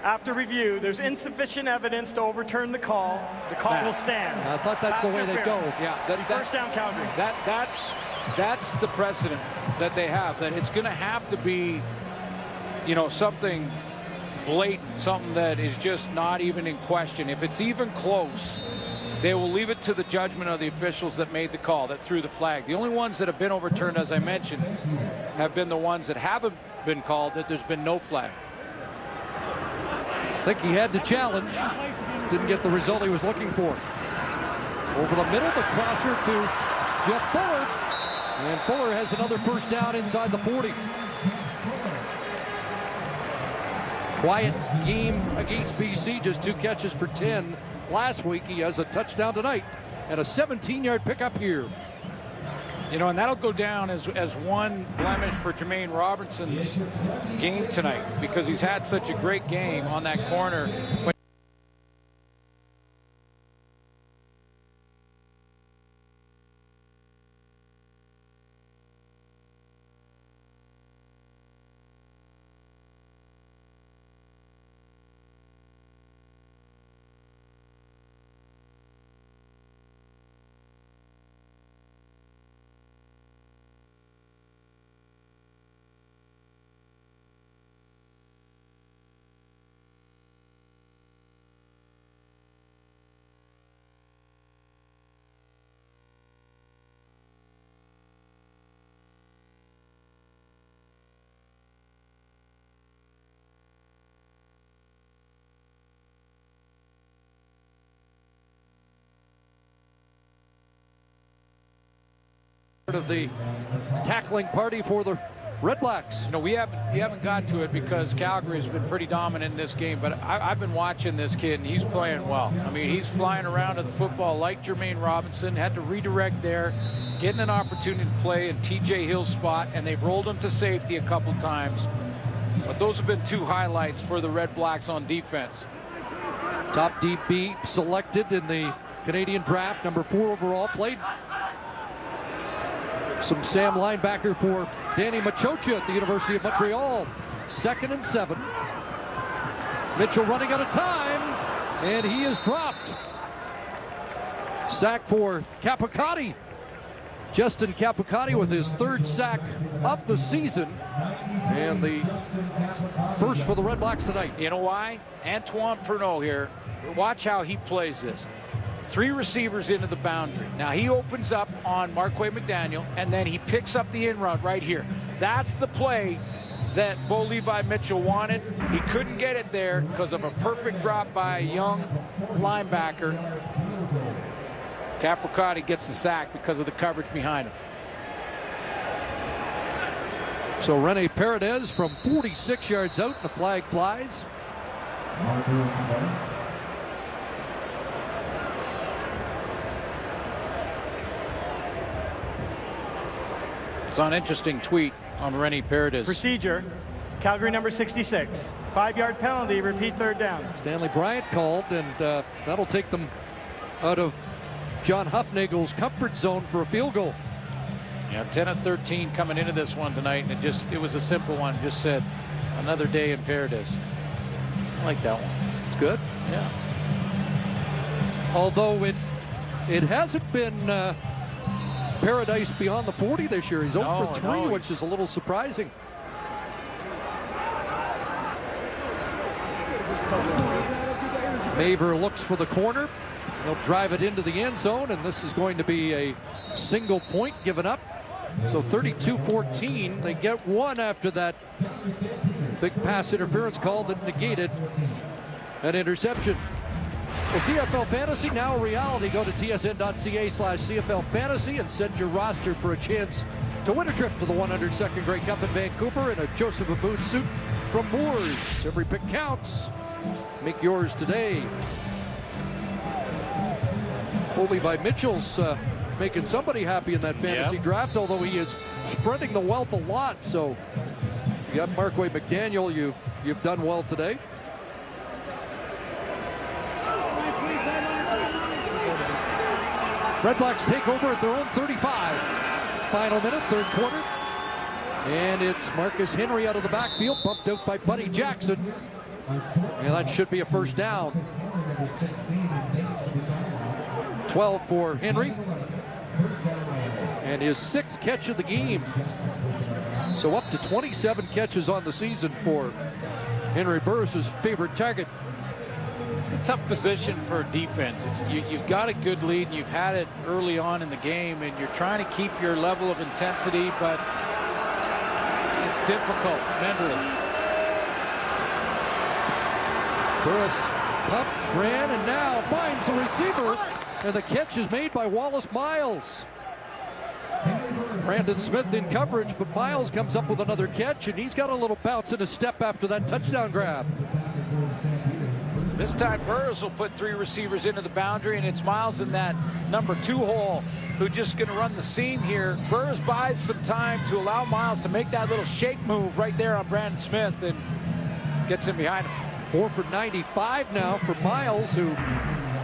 after review, there's insufficient evidence to overturn the call. The call will stand. I thought that's the way they go. Yeah, first down, Calgary. That's the precedent that they have. That it's going to have to be, something blatant, something that is just not even in question. If it's even close, they will leave it to the judgment of the officials that made the call, that threw the flag. The only ones that have been overturned, as I mentioned, have been the ones that haven't been called, that there's been no flag. I think he had to challenge. Didn't get the result he was looking for. Over the middle, the crosser to Jeff Fuller. And Fuller has another first down inside the 40. Quiet game against BC, just 2 catches for 10 last week. He has a touchdown tonight and a 17-yard pickup here. And that'll go down as one blemish for Jermaine Robinson's game tonight, because he's had such a great game on that corner. Of the tackling party for the REDBLACKS. We haven't got to it because Calgary has been pretty dominant in this game, but I've been watching this kid and he's playing well. I mean, he's flying around to the football like Jermaine Robinson, had to redirect there, getting an opportunity to play in TJ Hill's spot, and they've rolled him to safety a couple times. But those have been 2 highlights for the REDBLACKS on defense. Top DB selected in the Canadian draft, number 4 overall, played some Sam linebacker for Danny Machocha at the University of Montreal. 2nd and 7. Mitchell running out of time, and he is dropped. Sack for Capicotti. Justin Capicotti with his 3rd sack of the season, and the first for the REDBLACKS tonight. You know why? Antoine Pernot here. Watch how he plays this. 3 receivers into the boundary. Now he opens up on Marquay McDaniel, and then he picks up the in route right here. That's the play that Bo Levi Mitchell wanted. He couldn't get it there because of a perfect drop by a young linebacker. Capricotti gets the sack because of the coverage behind him. So Rene Paredes from 46 yards out, the flag flies. It's an interesting tweet on Rene Paredes. Procedure, Calgary number 66. 5-yard penalty, repeat 3rd down. Stanley Bryant called, and that'll take them out of John Huffnagel's comfort zone for a field goal. Yeah, 10 of 13 coming into this one tonight, and it was a simple one. Just said, another day in Paredes. I like that one. It's good. Yeah. Although it hasn't been paradise beyond the 40 this year. He's 0 for 3, which is a little surprising. Maver looks for the corner. He'll drive it into the end zone, and this is going to be a single point given up. So 32-14. They get one after that big pass interference call that negated an interception. Well, CFL Fantasy, now a reality. Go to tsn.ca/CFL Fantasy and send your roster for a chance to win a trip to the 102nd Grey Cup in Vancouver in a Joseph Abood suit from Moores. Every pick counts. Make yours today. Levi Mitchell's making somebody happy in that fantasy draft, although he is spreading the wealth a lot. So if you got Markway McDaniel, you've done well today. REDBLACKS take over at their own 35. Final minute, third quarter. And it's Marcus Henry out of the backfield, bumped out by Buddy Jackson. And that should be a first down. 12 for Henry. And his 6th catch of the game. So up to 27 catches on the season for Henry Burris' favorite target. It's a tough position for defense. You've got a good lead, and you've had it early on in the game, and you're trying to keep your level of intensity, but it's difficult mentally. Burris pumped, ran, and now finds the receiver, and the catch is made by Wallace Miles. Brandon Smith in coverage, but Miles comes up with another catch, and he's got a little bounce in his step after that touchdown grab. This time Burris will put 3 receivers into the boundary, and it's Miles in that number 2 hole who's just going to run the seam here. Burris buys some time to allow Miles to make that little shake move right there on Brandon Smith and gets him behind him. 4 for 95 now for Miles, who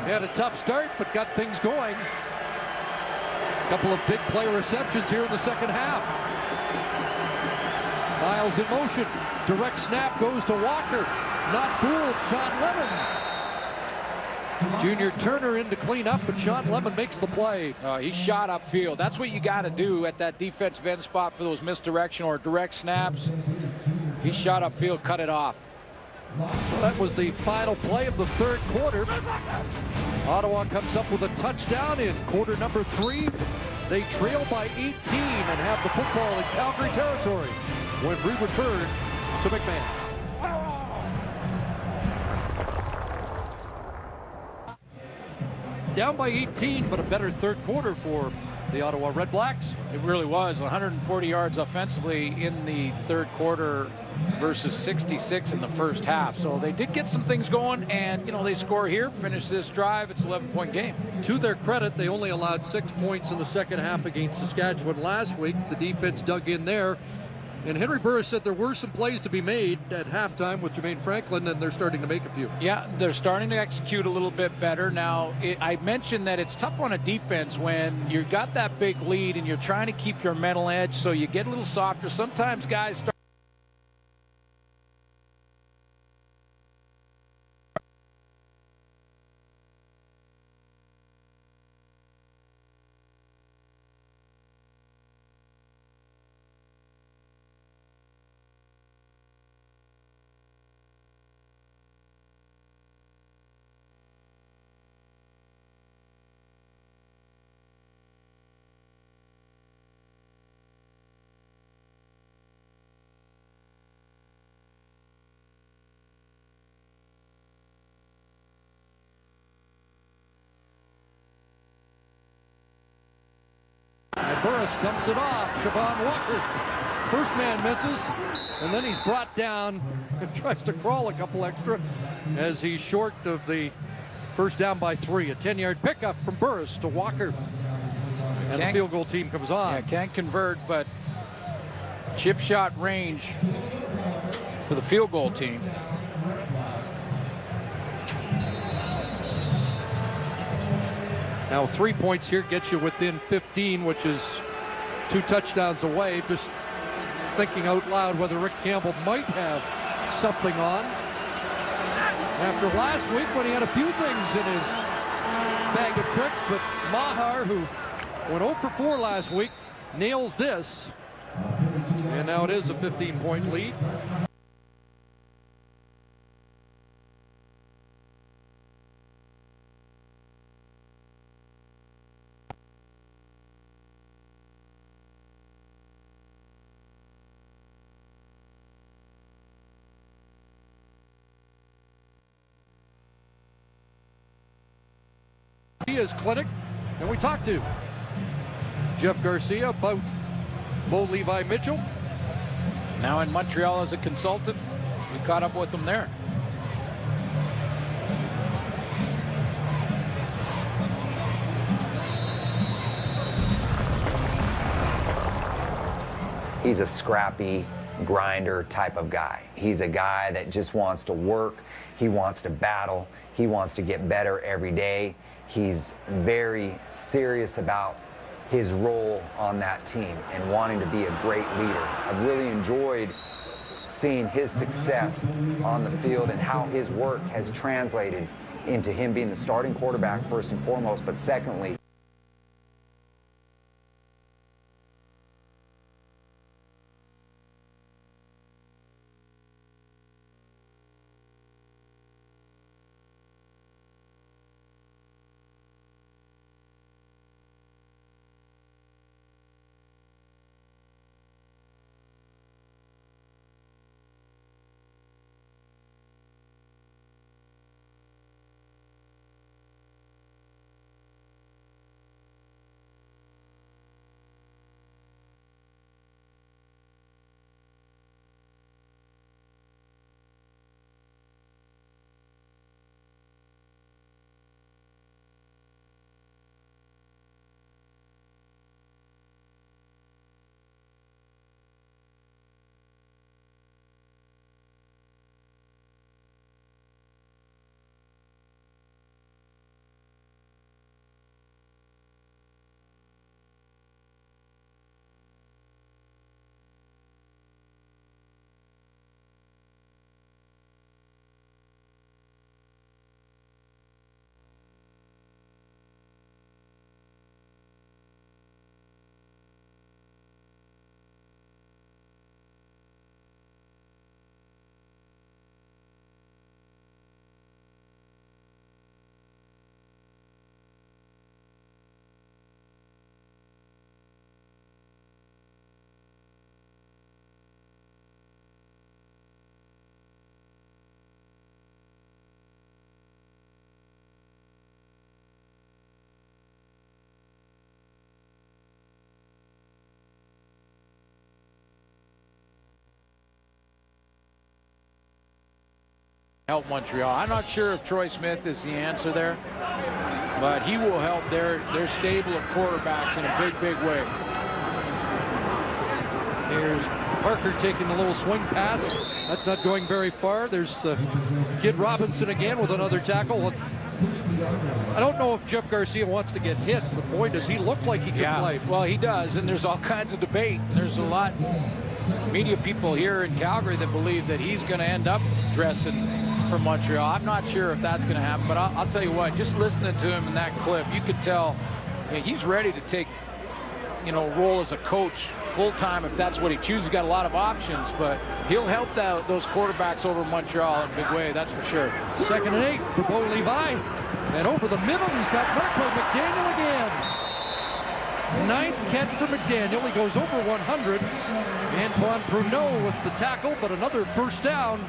had a tough start but got things going. A couple of big play receptions here in the second half. Miles in motion. Direct snap goes to Walker. Not fooled. Sean Lemon. Junior Turner in to clean up, but Sean Lemon makes the play. He shot upfield. That's what you got to do at that defensive end spot for those misdirection or direct snaps. He shot upfield, cut it off. So that was the final play of the third quarter. Ottawa comes up with a touchdown in quarter number 3. They trail by 18 and have the football in Calgary territory when we return to McMahon. Down by 18, but a better third quarter for the Ottawa REDBLACKS. It really was. 140 yards offensively in the third quarter versus 66 in the first half. So they did get some things going, and, they score here, finish this drive. It's an 11-point game. To their credit, they only allowed 6 points in the second half against Saskatchewan last week. The defense dug in there. And Henry Burris said there were some plays to be made at halftime with Jermaine Franklin, and they're starting to make a few. Yeah, they're starting to execute a little bit better. Now, I mentioned that it's tough on a defense when you've got that big lead and you're trying to keep your mental edge, so you get a little softer. Sometimes guys start And Burris dumps it off. Siobhan Walker. First man misses, and then he's brought down and tries to crawl a couple extra as he's short of the first down by 3. A 10-yard pickup from Burris to Walker. And the field goal team comes on. Yeah, can't convert, but chip shot range for the field goal team. Now 3 points here gets you within 15, which is 2 touchdowns away. Just thinking out loud whether Rick Campbell might have something on after last week when he had a few things in his bag of tricks. But Maher, who went 0 for 4 last week, nails this. And now it is a 15-point lead. Garcia's clinic, and we talked to Jeff Garcia about Bo Levi Mitchell. Now in Montreal as a consultant, we caught up with him there. He's a scrappy grinder type of guy. He's a guy that just wants to work. He wants to battle. He wants to get better every day. He's very serious about his role on that team and wanting to be a great leader. I've really enjoyed seeing his success on the field and how his work has translated into him being the starting quarterback first and foremost, but secondly, help Montreal. I'm not sure if Troy Smith is the answer there, but he will help their stable of quarterbacks in a big, big way. Here's Parker taking a little swing pass. That's not going very far. There's Kid Robinson again with another tackle. I don't know if Jeff Garcia wants to get hit, but boy, does he look like he can play. Well, he does, and there's all kinds of debate. There's a lot of media people here in Calgary that believe that he's going to end up dressing for Montreal. I'm not sure if that's going to happen, but I'll tell you what, just listening to him in that clip, you could tell he's ready to take, role as a coach full-time if that's what he chooses. He's got a lot of options, but he'll help those quarterbacks over Montreal in a big way, that's for sure. 2nd and 8 for Bo Levi. And over the middle, he's got Marco McDaniel again. 9th catch for McDaniel. He goes over 100. Antoine Pruneau with the tackle, but another first down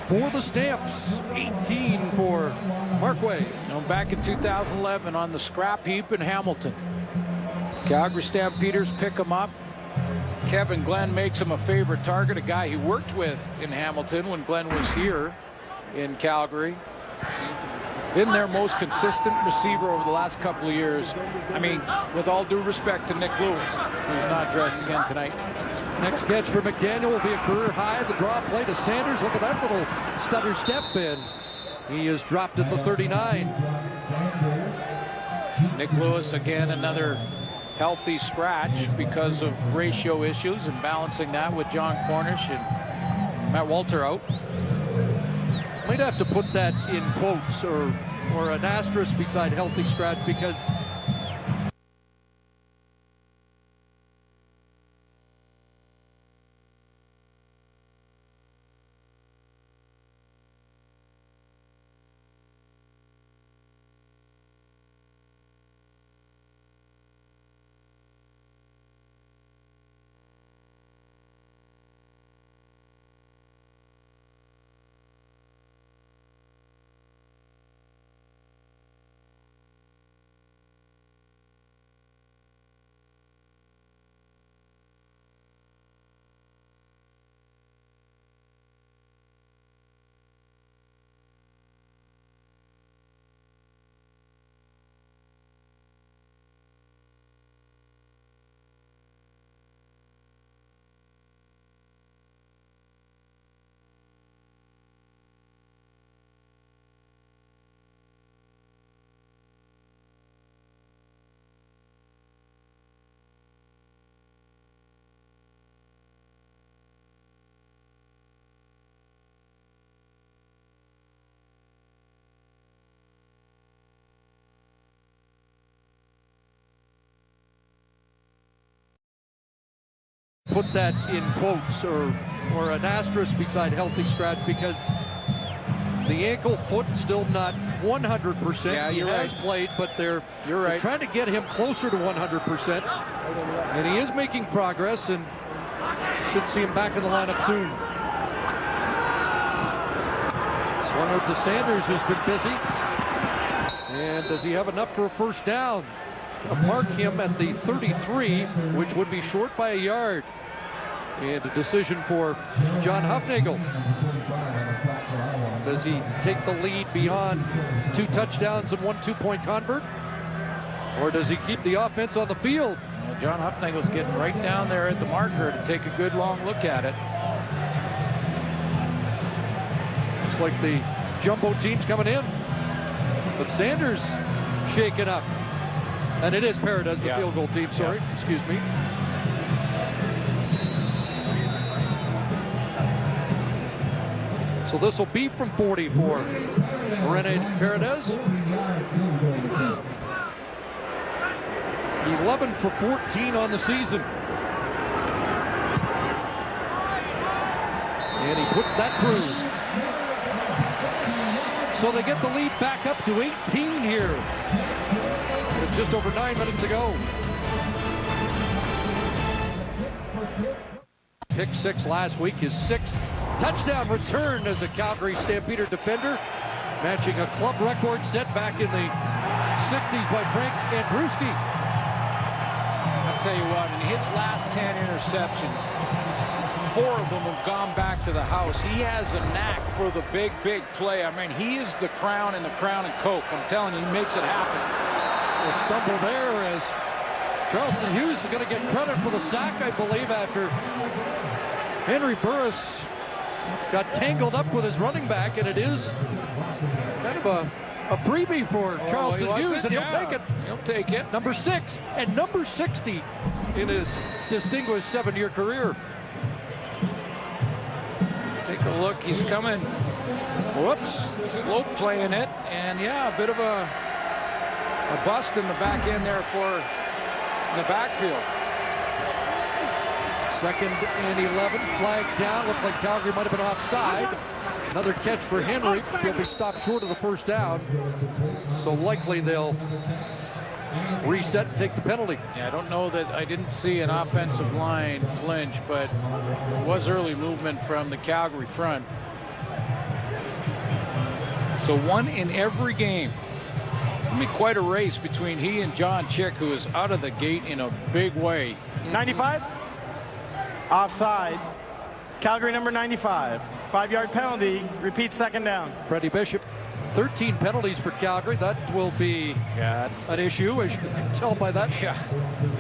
for the Stamps. 18 for Markway. Back in 2011 on the scrap heap in Hamilton. Calgary Stampeders pick him up. Kevin Glenn makes him a favorite target, a guy he worked with in Hamilton when Glenn was here in Calgary. Been their most consistent receiver over the last couple of years. I mean, with all due respect to Nick Lewis, who's not dressed again tonight. Next catch for McDaniel will be a career high. The draw play to Sanders. Look at that little stutter step in. He is dropped at the 39. Nick Lewis, again, another healthy scratch because of ratio issues and balancing that with John Cornish and Matt Walter out. Might have to put that in quotes or an asterisk beside healthy scratch, because put that in quotes or an asterisk beside healthy scratch, because the ankle foot still not 100%. Yeah, he you're has right. played, but they're trying to get him closer to 100%. And he is making progress, and should see him back in the lineup soon. Swung out to Sanders, who's been busy. And does he have enough for a first down? Mark him at the 33, which would be short by a yard. And a decision for John Hufnagel. Does he take the lead beyond 2 touchdowns and 1 2-point convert? Or does he keep the offense on the field? Well, John Hufnagel's getting right down there at the marker to take a good long look at it. Looks like the jumbo team's coming in. But Sanders shaken up. And it is Paradise, the field goal team. Sorry, excuse me. So this will be from 40 for Rene Paredes. 11 for 14 on the season. And he puts that through. So they get the lead back up to 18 here. With just over 9 minutes to go. Pick 6 last week, his 6th touchdown return as a Calgary Stampeder defender, matching a club record set back in the 60s by Frank Andruski. I'll tell you what, in his last 10 interceptions, 4 of them have gone back to the house. He has a knack for the big play. I mean, he is the crown and Coke. I'm telling you, he makes it happen. A stumble there as Charleston Hughes is going to get credit for the sack, I believe, after Henry Burris got tangled up with his running back, and it is kind of a freebie for Charleston Hughes, and he'll take it. He'll take it. Number 6 and number 60 in his distinguished 7-year career. Take a look. He's coming. Whoops. Slope playing it, and yeah, a bit of a bust in the back end there for the backfield. 2nd and 11, flagged down. Looked like Calgary might have been offside. Another catch for Henry. He'll be stopped short of the first down. So likely they'll reset and take the penalty. Yeah, I don't know that I didn't see an offensive line flinch, but it was early movement from the Calgary front. So 1 in every game. It's going to be quite a race between he and John Chick, who is out of the gate in a big way. 95? Offside. Calgary number 95. 5-yard penalty. Repeat 2nd down. Freddie Bishop, 13 penalties for Calgary. That will be an issue, as you can tell by that. Yeah,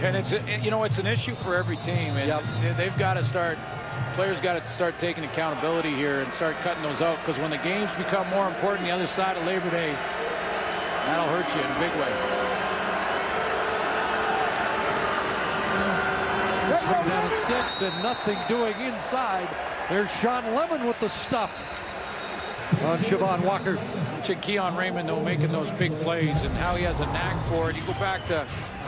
and it's an issue for every team, and they've got to start. Players got to start taking accountability here and start cutting those out, because when the games become more important the other side of Labor Day, that'll hurt you in a big way. 3rd down and 6, and nothing doing inside. There's Sean Lemon with the stuff on Siobhan Walker. Keon Raymond, though, making those big plays and how he has a knack for it. You go back to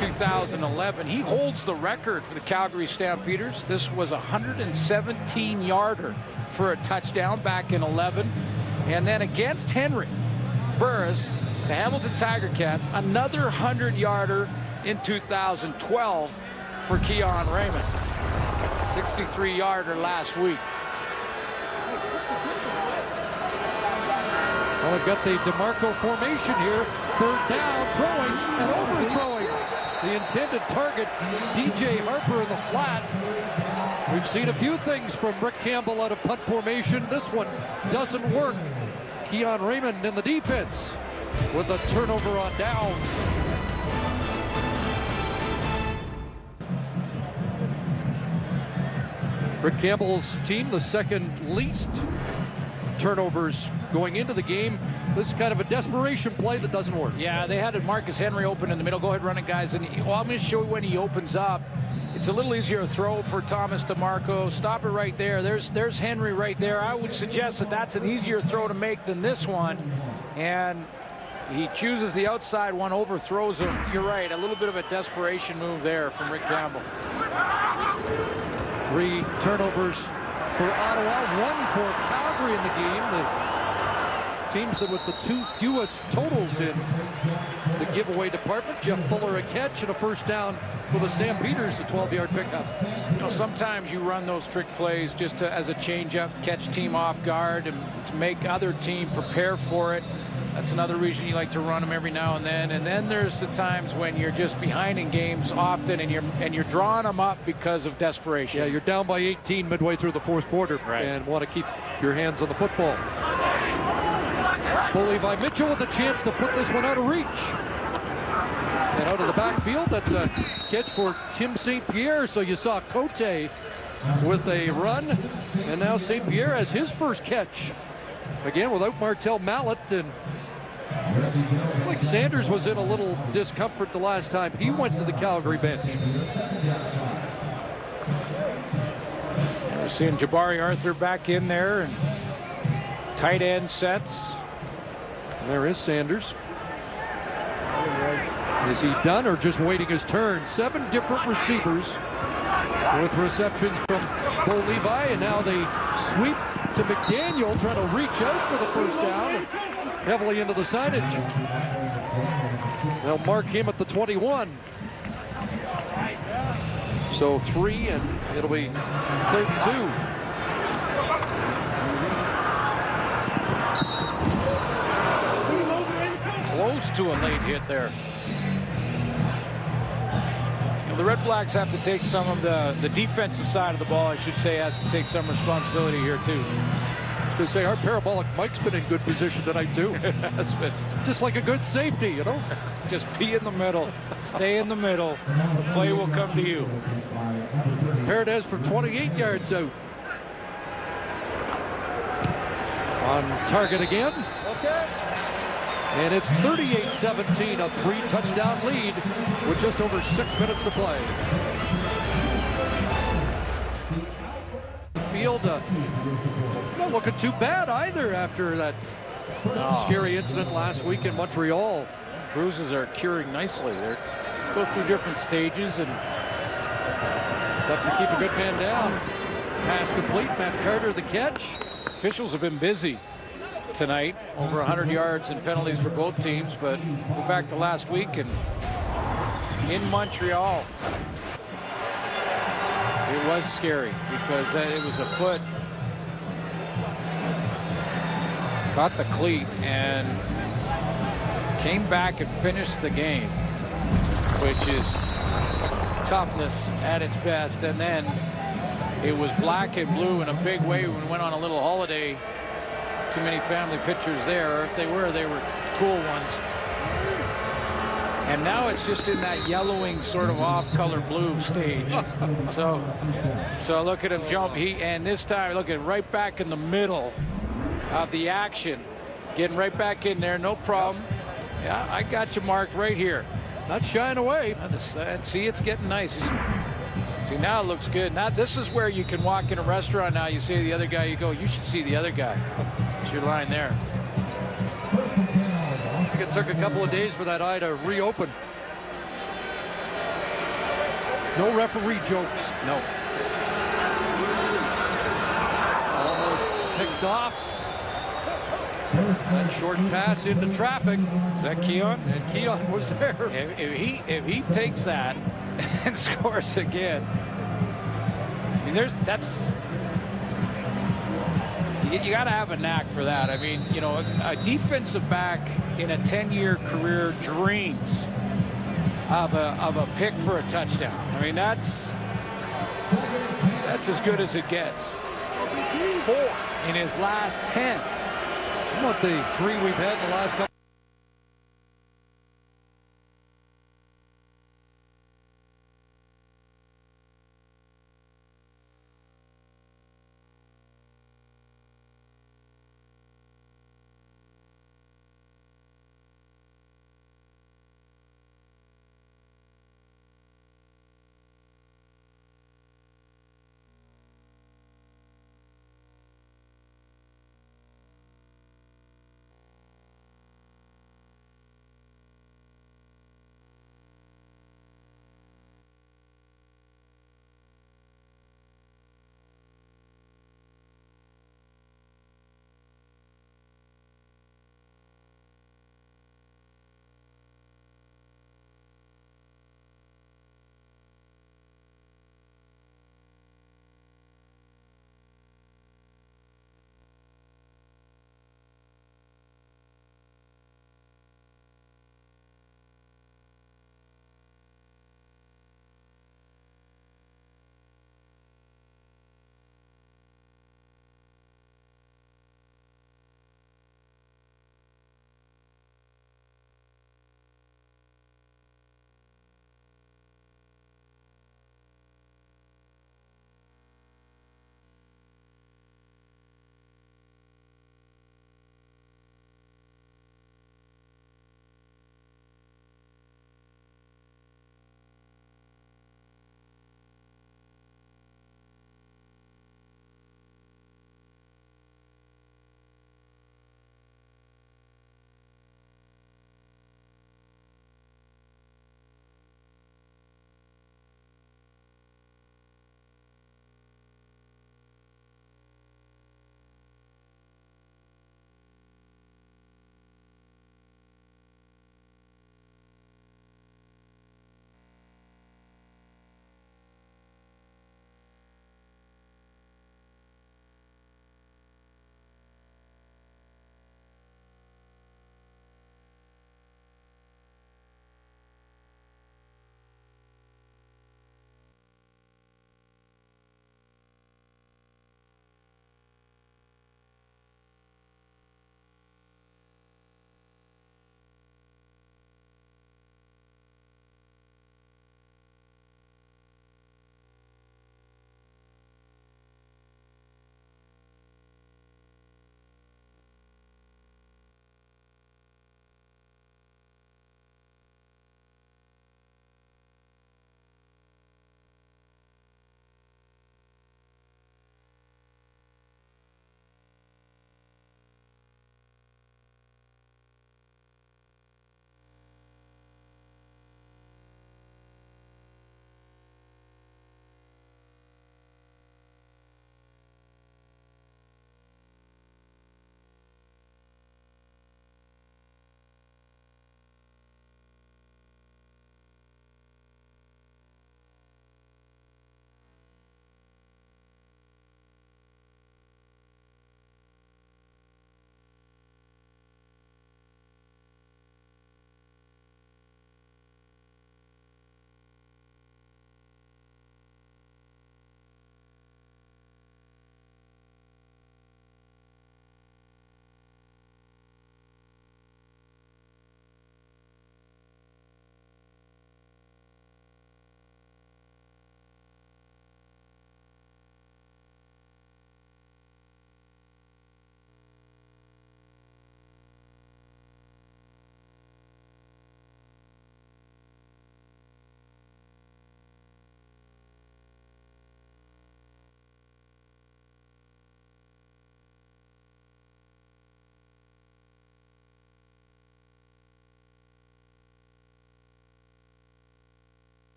2011. He holds the record for the Calgary Stampeders. This was a 117-yarder for a touchdown back in 11. And then against Henry Burris, the Hamilton Tiger Cats, another 100-yarder in 2012 for Keon Raymond. 63-yarder last week. Well, we've got the DeMarco formation here. 3rd down, throwing and overthrowing the intended target, DJ Harper in the flat. We've seen a few things from Rick Campbell out of punt formation. This one doesn't work. Keon Raymond in the defense with a turnover on downs. Rick Campbell's team, the 2nd least turnovers going into the game. This is kind of a desperation play that doesn't work. Yeah, they had Marcus Henry open in the middle. Go ahead, run it, guys. And I'm going to show you when he opens up. It's a little easier to throw for Thomas DeMarco. Stop it right there. There's Henry right there. I would suggest that that's an easier throw to make than this one. And he chooses the outside one, overthrows him. You're right, a little bit of a desperation move there from Rick Campbell. 3 turnovers for Ottawa, 1 for Calgary in the game. The teams that with the 2 fewest totals in the giveaway department. Jeff Fuller a catch and a first down for the Stampeders, a 12-yard pickup. You know, sometimes you run those trick plays just as a change-up, catch team off guard, and to make other team prepare for it. That's another reason you like to run them every now and then. And then there's the times when you're just behind in games often, and you're drawing them up because of desperation. Yeah, you're down by 18 midway through the fourth quarter, right, and want to keep your hands on the football. Well, Levi Mitchell with a chance to put this one out of reach. And out of the backfield, that's a catch for Tim St. Pierre. So you saw Cote with a run, and now St. Pierre has his first catch. Again, without Martel Mallet, and like Sanders was in a little discomfort the last time he went to the Calgary bench. We're seeing Jabari Arthur back in there, and tight end sets. And there is Sanders. Is he done or just waiting his turn? 7 different receivers with receptions from Bo Levi, and now they sweep to McDaniel, trying to reach out for the first down, and heavily into the signage. They'll mark him at the 21. So 3, and it'll be 32. Close to a late hit there. You know, the Red Blacks have to take some of the defensive side of the ball, I should say, has to take some responsibility here too. I was going to say, our parabolic Mike's been in good position tonight too. Has been. Just like a good safety, you know? Just be in the middle. Stay in the middle. The play will come to you. Paredes from 28 yards out. On target again. Okay. And it's 38-17, a 3-touchdown lead with just over 6 minutes to play. The field not looking too bad either after that scary incident last week in Montreal. Bruises are curing nicely. They go through different stages, and tough to keep a good man down. Pass complete. Matt Carter the catch. Officials have been busy tonight, over 100 yards and penalties for both teams, but go back to last week and in Montreal, it was scary because it was a foot caught the cleat and came back and finished the game, which is toughness at its best. And then it was black and blue in a big way when we went on a little holiday. Too many family pictures there. If they were cool ones. And now it's just in that yellowing sort of off-color blue stage. So look at him jump. And this time, look at right back in the middle of the action. Getting right back in there, no problem. Yeah, I got you marked right here. Not shying away. See, it's getting nice. See, now it looks good. Now this is where you can walk in a restaurant now. You see the other guy, you go, you should see the other guy. It's your line there. I think it took a couple of days for that eye to reopen. No referee jokes. No. Almost picked off. That short pass into traffic. Is that Keon? And Keon was there. If he takes that and scores again, I mean, you got to have a knack for that. I mean, you know, a defensive back in a 10-year career dreams of a pick for a touchdown. I mean, that's as good as it gets. 4 in his last 10. How about the 3 we've had in the last couple?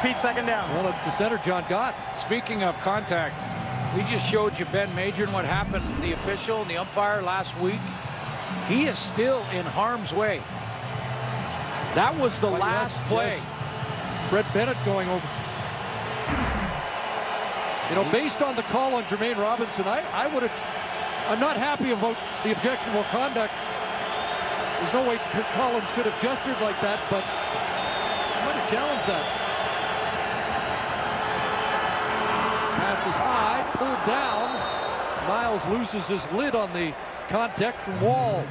Feet second down. Well, it's the center, John Gott. Speaking of contact, we just showed you Ben Major and what happened to the official and the umpire last week. He is still in harm's way. That was the last play. Yes. Fred Bennett going over. You know, based on the call on Jermaine Robinson, I'm not happy about the objectionable conduct. There's no way Collins should have gestured like that, but I'm going to challenge that. Pass is high, pulled down. Miles loses his lid on the contact from Wall.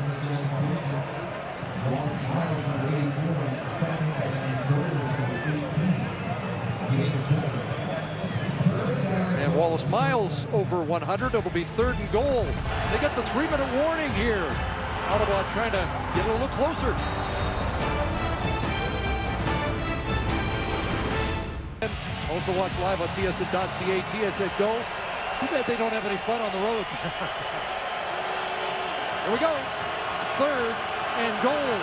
And Wallace Miles over 100. It'll be 3rd and goal. They get the 3-minute warning here. Ottawa trying to get a little closer. And also watch live on tsn.ca, TSN Go. Too bad they don't have any fun on the road. Here we go. 3rd and goal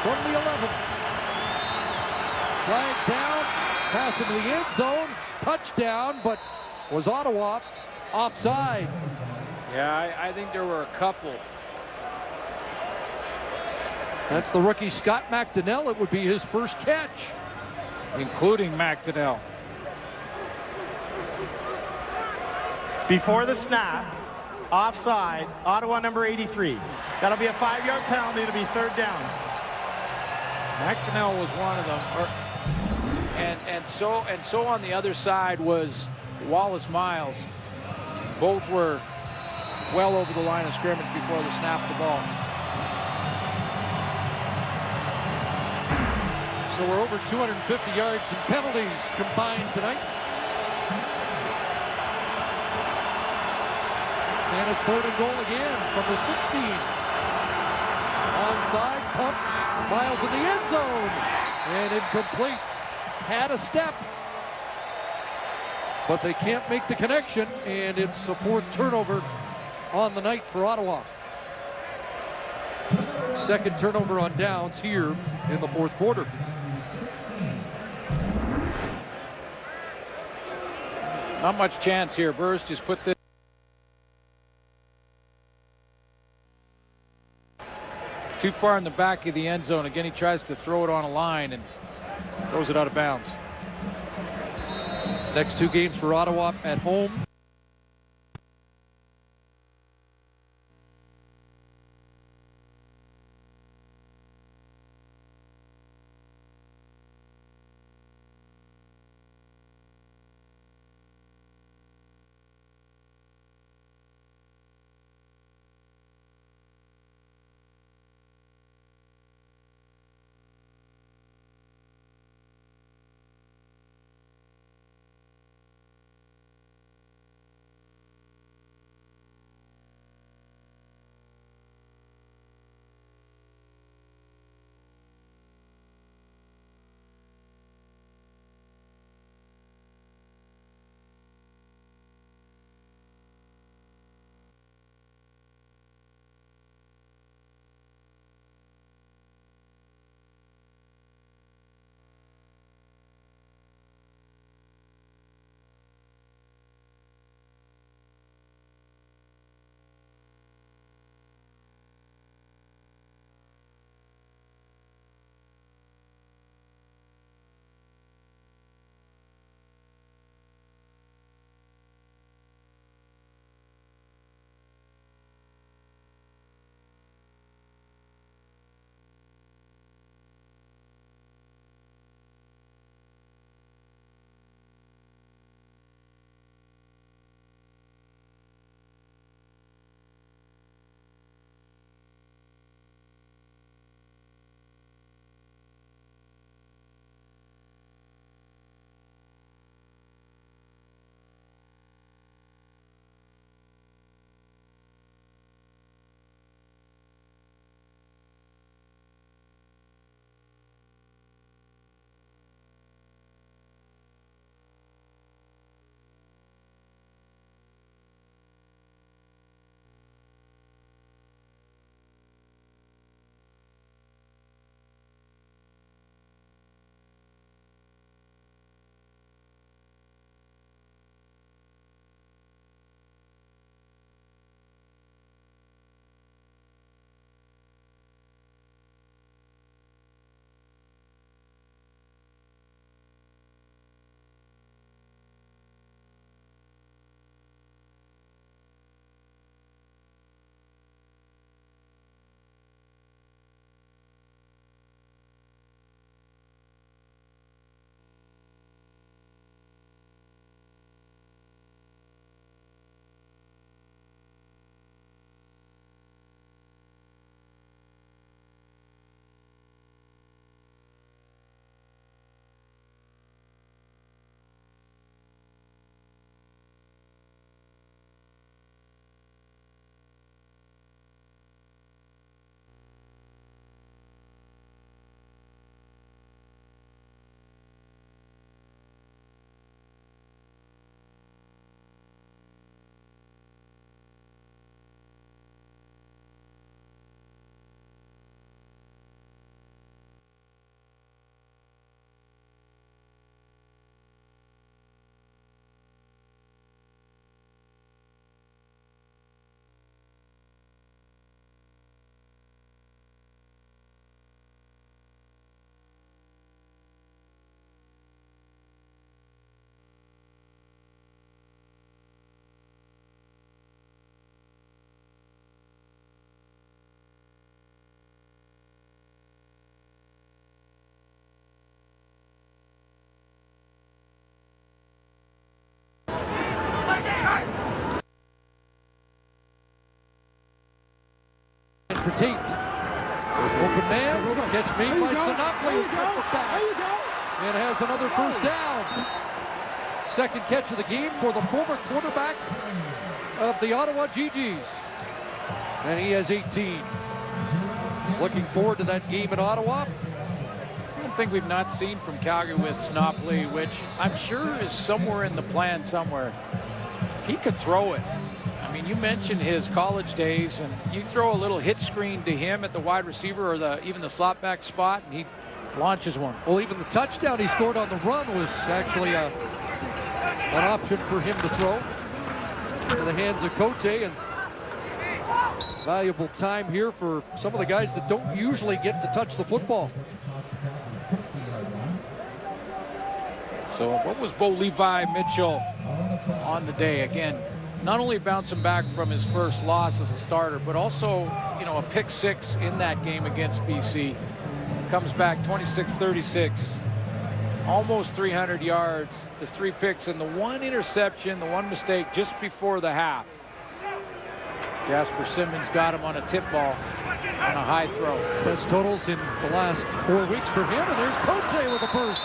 from the 11. Flag down, pass into the end zone, touchdown, but was Ottawa offside? Yeah, I think there were a couple. That's the rookie Scott McDonnell. It would be his first catch. Including McDonnell. Before the snap, offside, Ottawa number 83. That'll be a 5-yard penalty. It'll be 3rd down. McDonnell was one of them. And so on the other side was Wallace Miles. Both were well over the line of scrimmage before the snap of the ball. So we're over 250 yards in penalties combined tonight. And it's 3rd and goal again from the 16. Onside, pump, Miles in the end zone. And incomplete. Had a step. But they can't make the connection, and it's a 4th turnover on the night for Ottawa. 2nd turnover on downs here in the 4th quarter. Not much chance here. Burrs just put this too far in the back of the end zone. Again, he tries to throw it on a line and throws it out of bounds. Next 2 games for Ottawa at home. Teat. Open man, catch made by Sinopoli, who cuts it back and has another first down. Second catch of the game for the former quarterback of the Ottawa GGs. And he has 18. Looking forward to that game in Ottawa. One thing we've not seen from Calgary with Sinopoli, which I'm sure is somewhere in the plan somewhere. He could throw it. I mean, you mentioned his college days, and you throw a little hit screen to him at the wide receiver or even the slot back spot, and he launches one. Well, even the touchdown he scored on the run was actually an option for him to throw into the hands of Cote, and valuable time here for some of the guys that don't usually get to touch the football. So what was Bo Levi Mitchell on the day? Again, not only bouncing back from his first loss as a starter, but also, you know, a pick six in that game against BC. Comes back 26-36, almost 300 yards, the 3 picks and the 1 interception, the 1 mistake just before the half. Jasper Simmons got him on a tip ball on a high throw. Best totals in the last 4 weeks for him, and there's Cote with a burst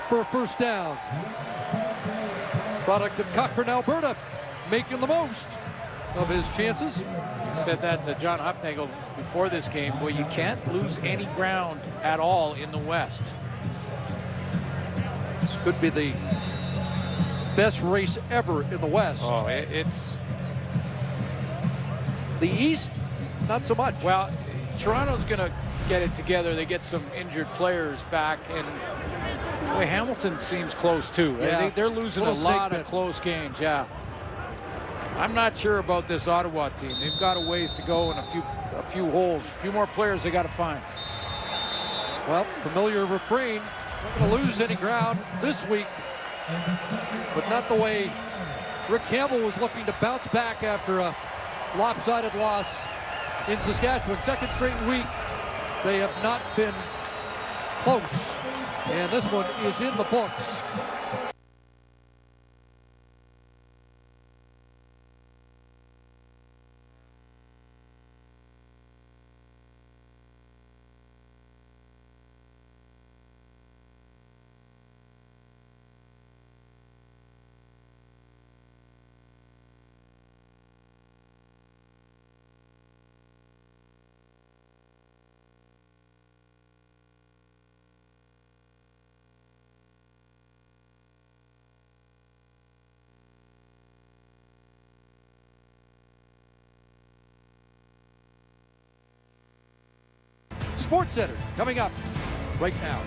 for a first down. Product of Cochrane, Alberta, making the most of his chances. He said that to John Huffnagel before this game. Well, you can't lose any ground at all in the West. This could be the best race ever in the West. Oh, it's... The East, not so much. Well, Toronto's going to get it together. They get some injured players back, and boy, Hamilton seems close too. Yeah. They're losing a lot of close games. Yeah, I'm not sure about this Ottawa team. They've got a ways to go and a few holes, a few more players they got to find. Well, familiar refrain. Not going to lose any ground this week, but not the way Rick Campbell was looking to bounce back after a lopsided loss in Saskatchewan. Second straight week, they have not been close, and this one is in the books. Sports Center coming up right now.